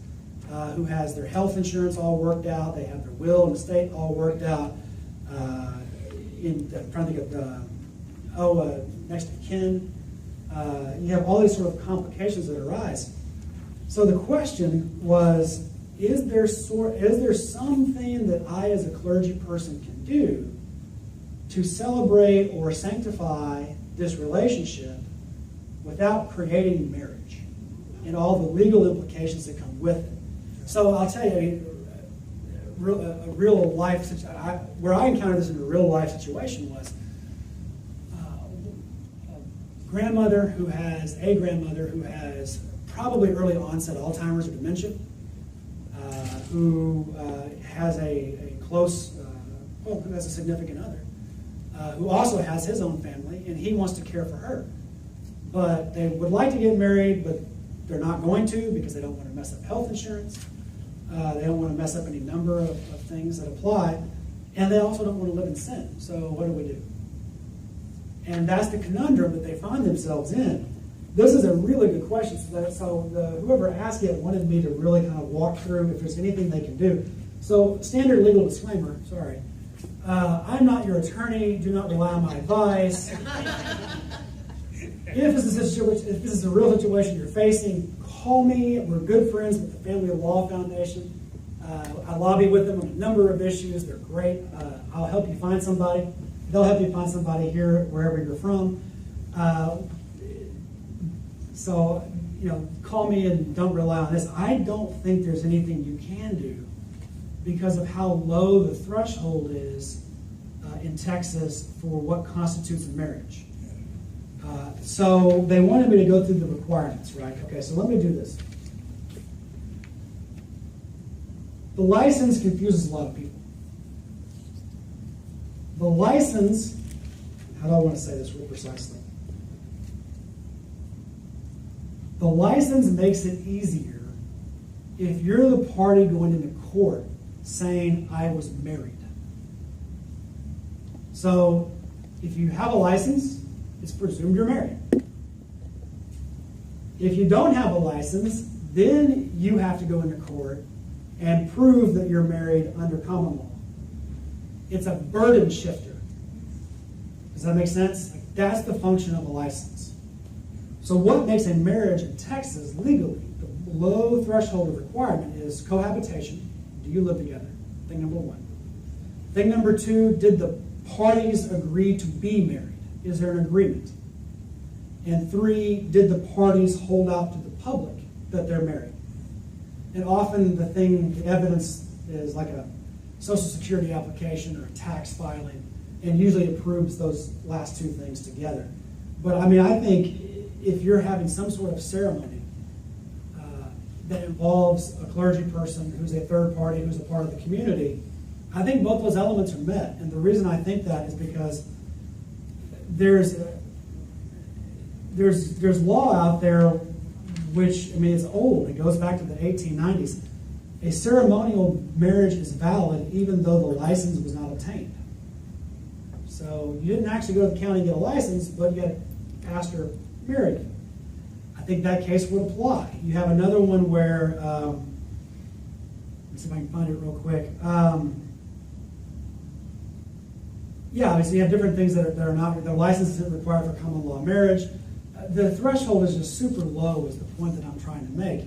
who has their health insurance all worked out, they have their will and estate all worked out. I'm trying to think of next of kin. You have all these sort of complications that arise. So the question was, is there something that I as a clergy person can do to celebrate or sanctify this relationship without creating marriage and all the legal implications that come with it? So I'll tell you, a real life where I encountered this in a real life situation was a grandmother who has probably early onset Alzheimer's or dementia, who has a close, who has a significant other, who also has his own family, and he wants to care for her. But they would like to get married, but they're not going to because they don't want to mess up health insurance. They don't want to mess up any number of things that apply, and they also don't want to live in sin. So what do we do? And that's the conundrum that they find themselves in. This is a really good question. So whoever asked it wanted me to really kind of walk through if there's anything they can do. So standard legal disclaimer, sorry. I'm not your attorney. Do not rely on my advice. If this is a real situation you're facing, call me. We're good friends with the Family Law Foundation. I lobby with them on a number of issues. They're great. I'll help you find somebody. They'll help you find somebody here, wherever you're from. So, call me and don't rely on this. I don't think there's anything you can do because of how low the threshold is in Texas for what constitutes a marriage. So they wanted me to go through the requirements, right? Okay, so let me do this. The license confuses a lot of people. The license, how do I want to say this real precisely? The license makes it easier if you're the party going into court saying, I was married. So if you have a license it's presumed you're married. If you don't have a license, then you have to go into court and prove that you're married under common law. It's a burden shifter. Does that make sense? Like, that's the function of a license. So what makes a marriage in Texas legally, the low threshold of requirement is cohabitation. Do you live together? Thing number one. Thing number two, did the parties agree to be married? Is there an agreement? And three, did the parties hold out to the public that they're married? And often the evidence is like a Social Security application or a tax filing, and usually it proves those last two things together. But I mean, I think if you're having some sort of ceremony that involves a clergy person who's a third party, who's a part of the community, I think both those elements are met. And the reason I think that is because there's law out there which, I mean, it's old. It goes back to the 1890s. A ceremonial marriage is valid even though the license was not obtained. So you didn't actually go to the county and get a license, but yet pastor married you. I think that case would apply. You have another one where, let me see if I can find it real quick. Yeah, obviously you have different things that are not, the license isn't required for common law marriage. The threshold is just super low is the point that I'm trying to make.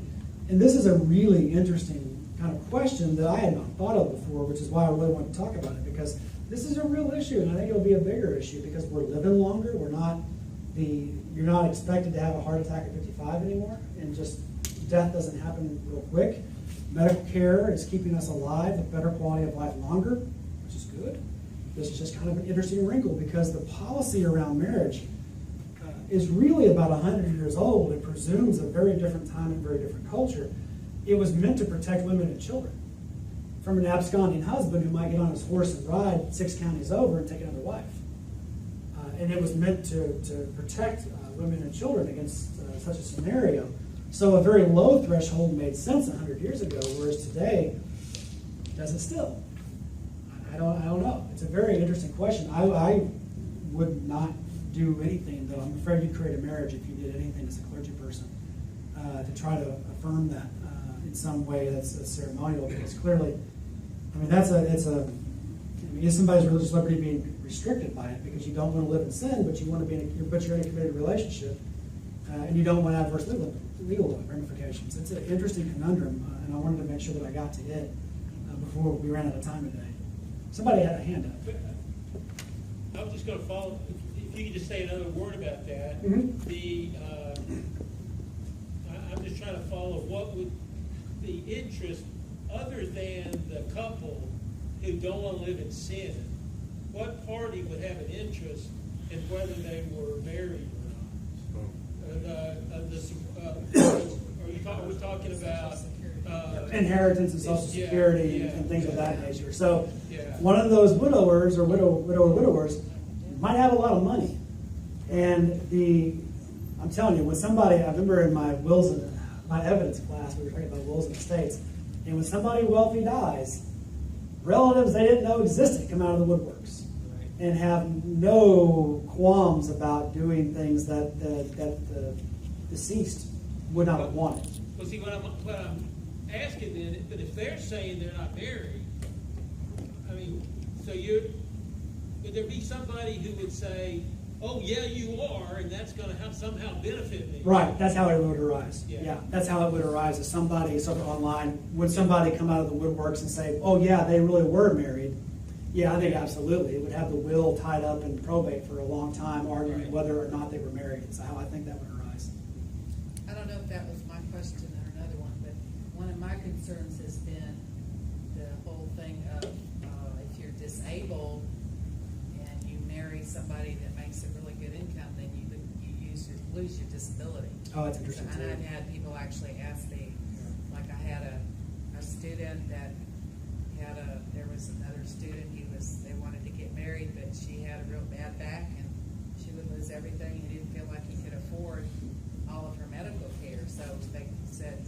And this is a really interesting kind of question that I had not thought of before, which is why I really want to talk about it, because this is a real issue, and I think it'll be a bigger issue because we're living longer. You're not expected to have a heart attack at 55 anymore, and just death doesn't happen real quick. Medical care is keeping us alive with better quality of life longer, which is good. This is just kind of an interesting wrinkle because the policy around marriage is really about 100 years old and presumes a very different time and very different culture. It was meant to protect women and children from an absconding husband who might get on his horse and ride 6 counties over and take another wife. And it was meant to protect women and children against such a scenario. So a very low threshold made sense 100 years ago, whereas today, does it still? I don't know. It's a very interesting question. I would not do anything, though. I'm afraid you'd create a marriage if you did anything as a clergy person to try to affirm that in some way that's ceremonial, because clearly, I mean, is somebody's religious liberty being restricted by it because you don't want to live in sin, but you're in a committed relationship, and you don't want adverse legal ramifications? It's an interesting conundrum, and I wanted to make sure that I got to it before we ran out of time today. Somebody had a hand up. I was just going to follow. If you could just say another word about that. Mm-hmm. I'm just trying to follow what would the interest, other than the couple who don't want to live in sin, what party would have an interest in whether they were married or not? Are we talking about Inheritance and Social Security and things of that nature. So Yeah. one of those widowers or widowers might have a lot of money. And I'm telling you, when somebody, I remember in my my evidence class, we were talking about wills and estates, and when somebody wealthy dies, relatives they didn't know existed come out of the woodworks and have no qualms about doing things that the deceased would not have wanted. Well, see, what I'm asking then, but if they're saying they're not married, I mean, would there be somebody who would say, oh, yeah, you are, and that's going to somehow benefit me? Right, that's how it would arise. Yeah. That's how it would arise. If somebody, online, would somebody come out of the woodworks and say, oh, yeah, they really were married? Yeah, I think absolutely. It would have the will tied up in probate for a long time, arguing whether or not they were married. That's how I think that would arise. I don't know if that was my question or another one, but one of my concerns has been the whole thing of if you're disabled and you marry somebody that makes a really good income, then you lose your disability. Oh, that's interesting And too. I've had people actually ask me, like I had a student that there was another student, they wanted to get married, but she had a real bad back and she would lose everything. He didn't feel like he could afford all of her medical care. So they said,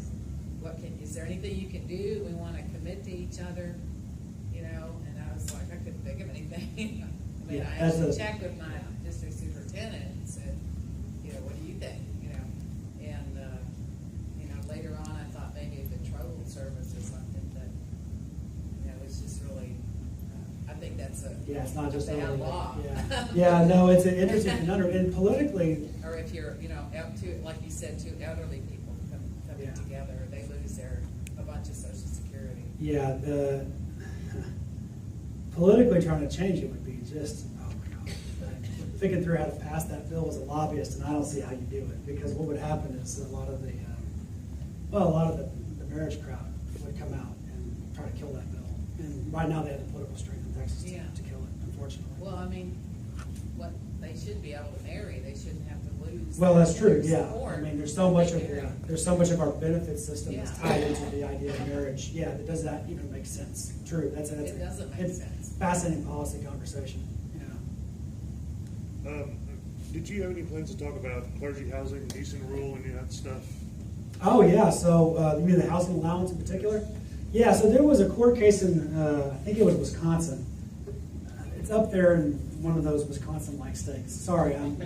is there anything you can do? We want to commit to each other, And I was like, I couldn't think of anything. I mean, Yeah, I actually checked with my district superintendent and said, think that's a Yeah, it's not just bad overly- law. Yeah, yeah, no, it's an interesting conundrum, and politically, Or if you're, up to, like you said, two elderly people coming Yeah. together, they lose a bunch of social security. yeah, politically trying to change it would be just, oh my God. Thinking through how to pass that bill as a lobbyist, and I don't see how you do it, because what would happen is a lot of the marriage crowd would come out and try to kill that bill. And right now they have the political strength in Texas Yeah. to kill it, unfortunately. Well, I mean, they should be able to marry, they shouldn't have to lose. Well, that's true, their yeah. support I mean, there's so much when of, they marry. there's so much of our benefit system that's Yeah. tied into the idea of marriage. Yeah, that does that even make sense? True, that's It doesn't make it's sense. Fascinating policy conversation, yeah. Did you have any plans to talk about clergy housing, decent rule, any of that stuff? Oh, yeah, so, you mean the housing allowance in particular? Yeah, so there was a court case in, I think it was Wisconsin. It's up there in one of those Wisconsin-like states. Sorry, I'm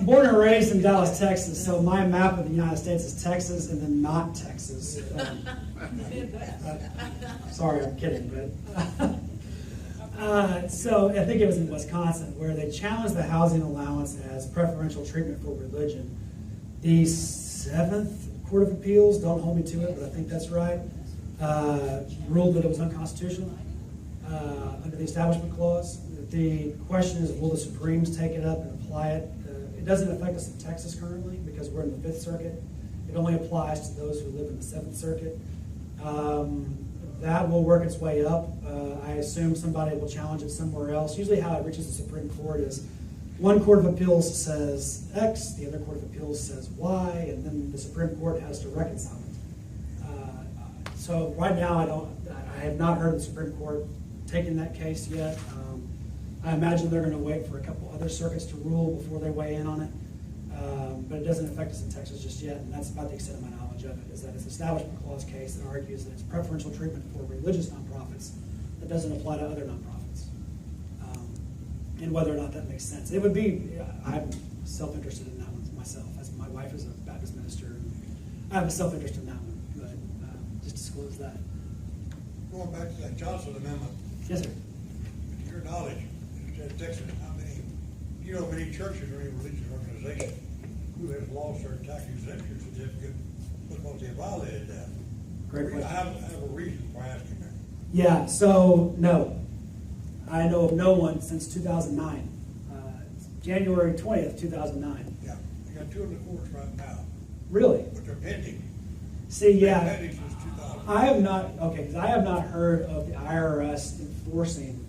born and raised in Dallas, Texas, so my map of the United States is Texas and then not Texas. Sorry, I'm kidding, but. So I think it was in Wisconsin where they challenged the housing allowance as preferential treatment for religion. The Seventh Court of Appeals, don't hold me to it, but I think that's right, ruled that it was unconstitutional under the Establishment Clause. The question is, will the Supremes take it up and apply it? It doesn't affect us in Texas currently because we're in the Fifth Circuit. It only applies to those who live in the Seventh Circuit. That will work its way up. I assume somebody will challenge it somewhere else. Usually how it reaches the Supreme Court is one Court of Appeals says X, the other Court of Appeals says Y, and then the Supreme Court has to reconcile it. So right now I have not heard the Supreme Court taking that case yet. I imagine they're going to wait for a couple other circuits to rule before they weigh in on it. But it doesn't affect us in Texas just yet, and that's about the extent of my knowledge of it, is that it's an Establishment Clause case that argues that it's preferential treatment for religious nonprofits that doesn't apply to other nonprofits. And whether or not that makes sense. It would be, I'm self-interested in that one myself, as my wife is a Baptist minister, and I have a self-interest in that one, but just disclose that. Going back to that Johnson Amendment, Yes, sir. to your knowledge, in the state of Texas, do you know of any churches or any religious organization who has lost their tax exemption certificate because they violated that? Great I question. have a reason for asking that. Yeah, so no. I know of no one since 2009. January 20th, 2009. Yeah, I got two in the courts right now, Really? but they're pending. See, They're yeah. pending since 2000. I have not, okay, because I have not heard of the IRS enforcing.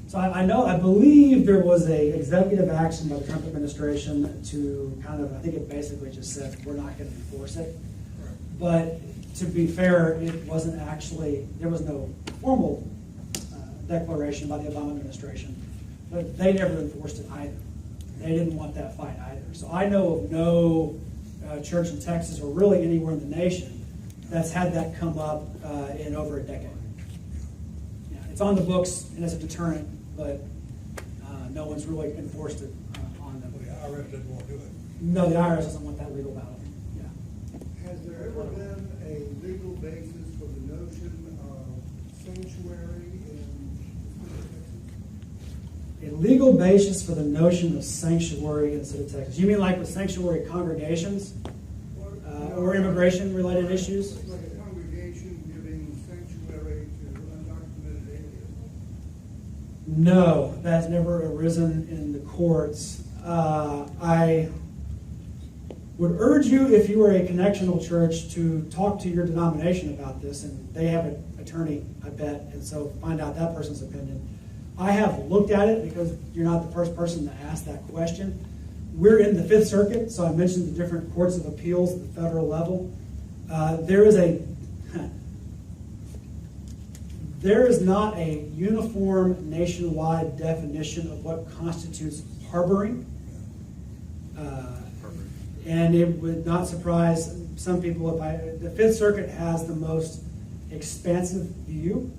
So I believe there was a executive action by the Trump administration to kind of, I think it basically just said, we're not going to enforce it. But to be fair, it wasn't actually, there was no formal declaration by the Obama administration, but they never enforced it either. They didn't want that fight either. So I know of no church in Texas or really anywhere in the nation that's had that come up in over a decade. Yeah, it's on the books and it's a deterrent, but no one's really enforced it on them. Well, the IRS doesn't want to do it. No, the IRS doesn't want that legal battle. Yeah. Has there ever been a legal basis for the notion of sanctuary in Texas? A legal basis for the notion of sanctuary in the state of Texas. You mean like with sanctuary congregations or immigration-related issues? Like a congregation giving sanctuary to undocumented aliens? No, that's never arisen in the courts. I would urge you, if you are a connectional church, to talk to your denomination about this, and they have an attorney, I bet, and so find out that person's opinion. I have looked at it because you're not the first person to ask that question. We're in the Fifth Circuit, so I mentioned the different courts of appeals at the federal level. There is not a uniform nationwide definition of what constitutes harboring. And it would not surprise some people the Fifth Circuit has the most expansive view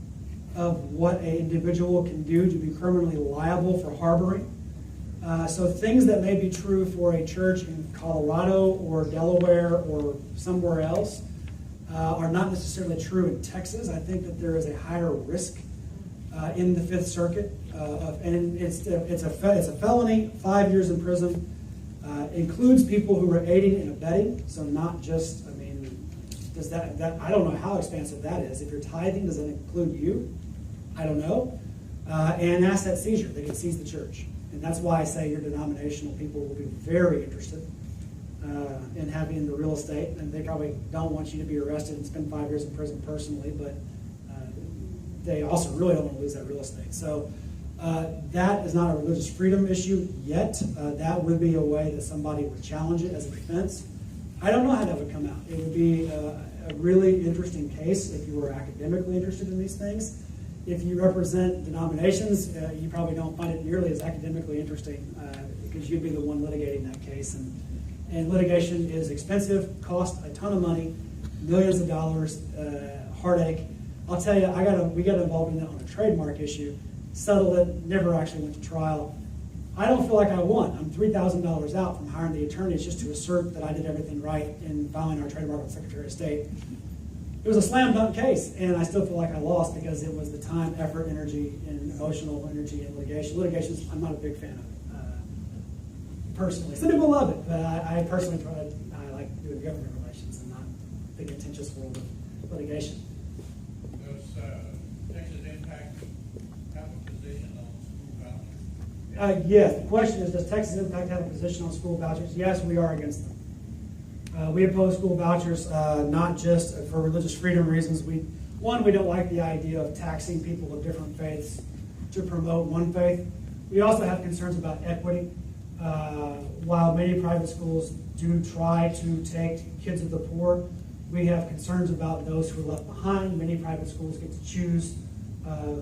of what an individual can do to be criminally liable for harboring. So things that may be true for a church in Colorado or Delaware or somewhere else are not necessarily true in Texas. I think that there is a higher risk in the Fifth Circuit, and it's a felony, 5 years in prison. Includes people who are aiding and abetting, so not just, I mean, does that I don't know how expansive that is. If you're tithing, does that include you? I don't know. And asset seizure, they can seize the church. And that's why I say your denominational people will be very interested in having the real estate, and they probably don't want you to be arrested and spend 5 years in prison personally, but they also really don't want to lose that real estate. So that is not a religious freedom issue yet. That would be a way that somebody would challenge it as a defense. I don't know how that would come out. It would be a really interesting case if you were academically interested in these things. If you represent denominations, you probably don't find it nearly as academically interesting because you'd be the one litigating that case. And litigation is expensive, costs a ton of money, millions of dollars, heartache. I'll tell you, we got involved in that on a trademark issue, settled it, never actually went to trial. I don't feel like I won. I'm $3,000 out from hiring the attorneys just to assert that I did everything right in filing our trademark with the Secretary of State. It was a slam dunk case, and I still feel like I lost because it was the time, effort, energy, and emotional energy in litigation. Litigations, I'm not a big fan of it, personally. Some people love it, but I personally I like doing government relations and not the contentious world of litigation. Does Texas Impact have a position on school vouchers? Yes, the question is, does Texas Impact have a position on school vouchers? Yes, we are against them. We oppose school vouchers not just for religious freedom reasons. We don't like the idea of taxing people of different faiths to promote one faith. We also have concerns about equity. While many private schools do try to take kids of the poor, we have concerns about those who are left behind. Many private schools get to choose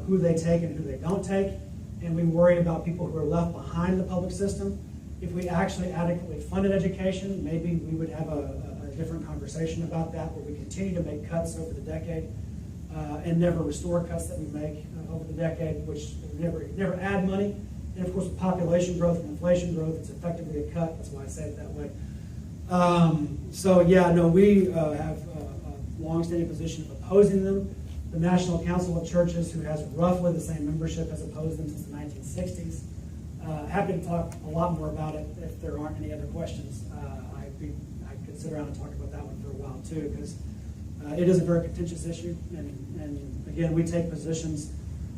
who they take and who they don't take, and we worry about people who are left behind in the public system. If we actually adequately funded education, maybe we would have a different conversation about that, where we continue to make cuts over the decade and never restore cuts that we make over the decade, which never add money. And of course, with population growth and inflation growth, it's effectively a cut. That's why I say it that way. We have a long-standing position of opposing them. The National Council of Churches, who has roughly the same membership, has opposed them since the 1960s. Happy to talk a lot more about it if there aren't any other questions. I could sit around and talk about that one for a while too, because it is a very contentious issue. And again, we take positions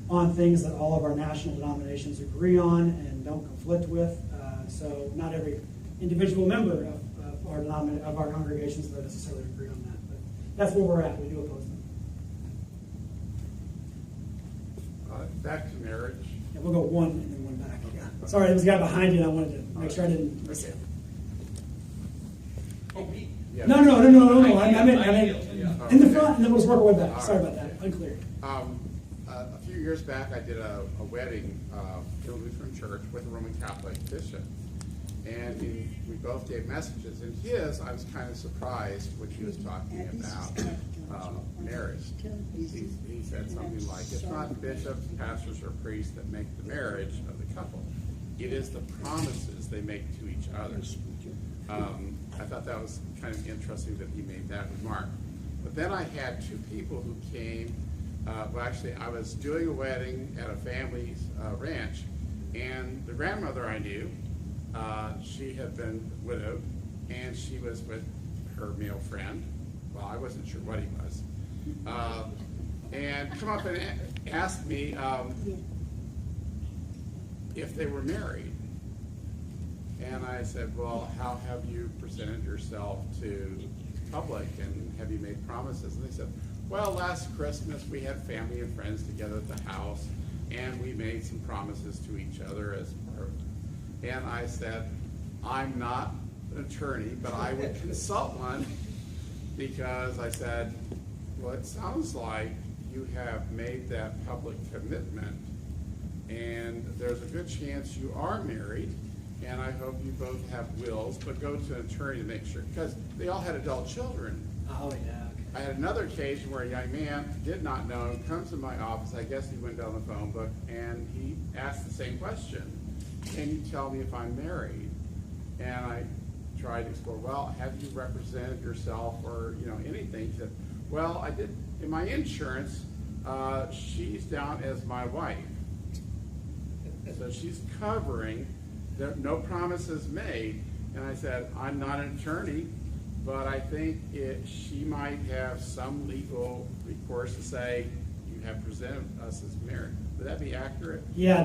on things that all of our national denominations agree on and don't conflict with. So not every individual member of our congregations don't necessarily agree on that. But that's where we're at. We do oppose them. Back to marriage. Yeah, we'll go one and then one back. Yeah. Sorry, there was a guy behind you, and I wanted to make sure I didn't miss it. Oh, me? Yeah. No. I meant in the front, and then we'll just work our way back. Sorry about that. Unclear. A few years back, I did a wedding in a Lutheran church with a Roman Catholic bishop. And we both gave messages. And I was kind of surprised when he was talking about marriage. He said something like, it's not bishops, pastors, or priests that make the marriage of the couple. It is the promises they make to each other. I thought that was kind of interesting that he made that remark. But then I had two people who came. I was doing a wedding at a family's ranch, and the grandmother I knew, she had been widowed, and she was with her male friend. Well, I wasn't sure what he was. And come up and asked me if they were married. And I said, well, how have you presented yourself to the public, and have you made promises? And they said, well, last Christmas we had family and friends together at the house, and we made some promises to each other as part. And I said, I'm not an attorney, but I would consult one, because I said, well, it sounds like you have made that public commitment, and there's a good chance you are married, and I hope you both have wills, but go to an attorney to make sure, because they all had adult children. Oh, yeah. I had another occasion where a young man did not know, comes to my office, I guess he went down the phone book, and he asked the same question. Can you tell me if I'm married? And I tried to explore, well, have you represented yourself or anything? He said, well, I did, in my insurance, she's down as my wife. So she's covering, there, no promises made. And I said, I'm not an attorney, but I think she might have some legal recourse to say, you have presented us as married. Would that be accurate? Yeah,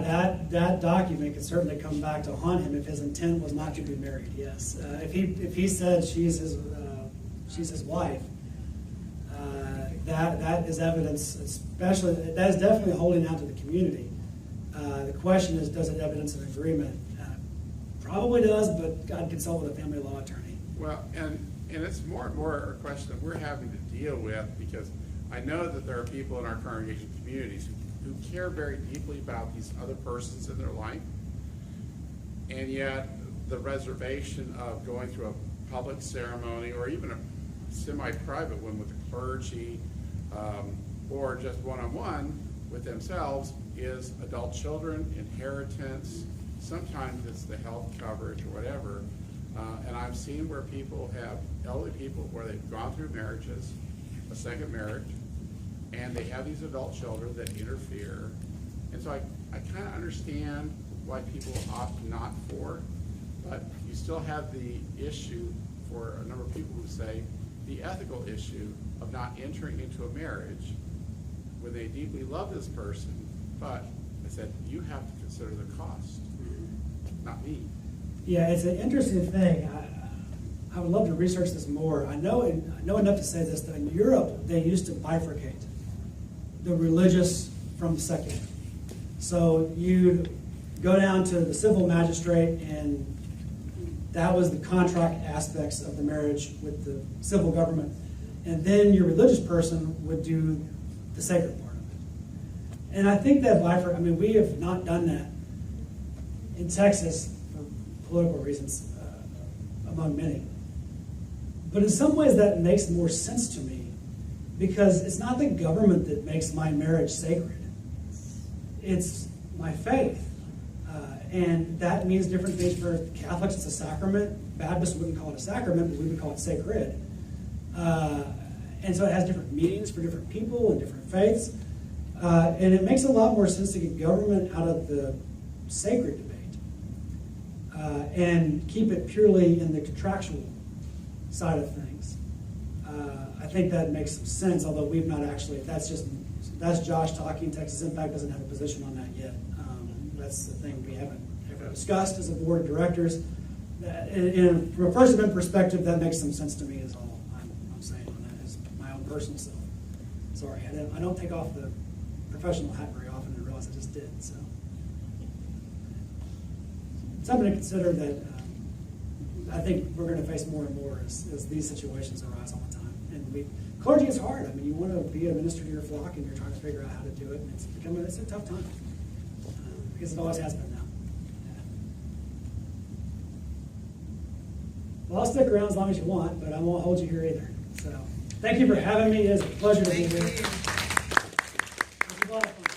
that document could certainly come back to haunt him if his intent was not to be married, yes. If he said she's his wife, that is evidence, especially, that is definitely holding out to the community. The question is, does it evidence an agreement? Probably does, but I'd consult with a family law attorney. Well, and it's more and more a question that we're having to deal with, because I know that there are people in our congregation communities who care very deeply about these other persons in their life, and yet the reservation of going through a public ceremony or even a semi-private one with the clergy, or just one-on-one with themselves, is adult children, inheritance, sometimes it's the health coverage or whatever. And I've seen where people have, elderly people, where they've gone through marriages, a second marriage, and they have these adult children that interfere. And so I kind of understand why people opt not for, but you still have the issue for a number of people who say the ethical issue of not entering into a marriage when they deeply love this person, but I said, you have to consider the cost, not me. Yeah, it's an interesting thing. I would love to research this more. I know enough to say this, that in Europe, they used to bifurcate the religious from the secular. So you'd go down to the civil magistrate, and that was the contract aspects of the marriage with the civil government. And then your religious person would do the sacred part of it. And I think that we have not done that in Texas for political reasons, among many. But in some ways that makes more sense to me, because it's not the government that makes my marriage sacred. It's my faith. And that means different things. For Catholics, it's a sacrament. Baptists wouldn't call it a sacrament, but we would call it sacred. And so it has different meanings for different people and different faiths. And it makes a lot more sense to get government out of the sacred debate and keep it purely in the contractual side of things. I think that makes some sense, although we've not actually, that's Josh talking. Texas Impact doesn't have a position on that yet. That's the thing we haven't ever discussed as a board of directors. And from a First Amendment perspective, that makes some sense to me, is all I'm saying on that, is my own personal self. Sorry, I don't take off the professional hat very often, and realize I just did. So something to consider that I think we're going to face more and more as these situations arise all the time. And clergy is hard. I mean, you want to be a minister to your flock, and you're trying to figure out how to do it, and it's a tough time, because it always has been now. Well, I'll stick around as long as you want, but I won't hold you here either. So thank you for having me. It is a pleasure to be here.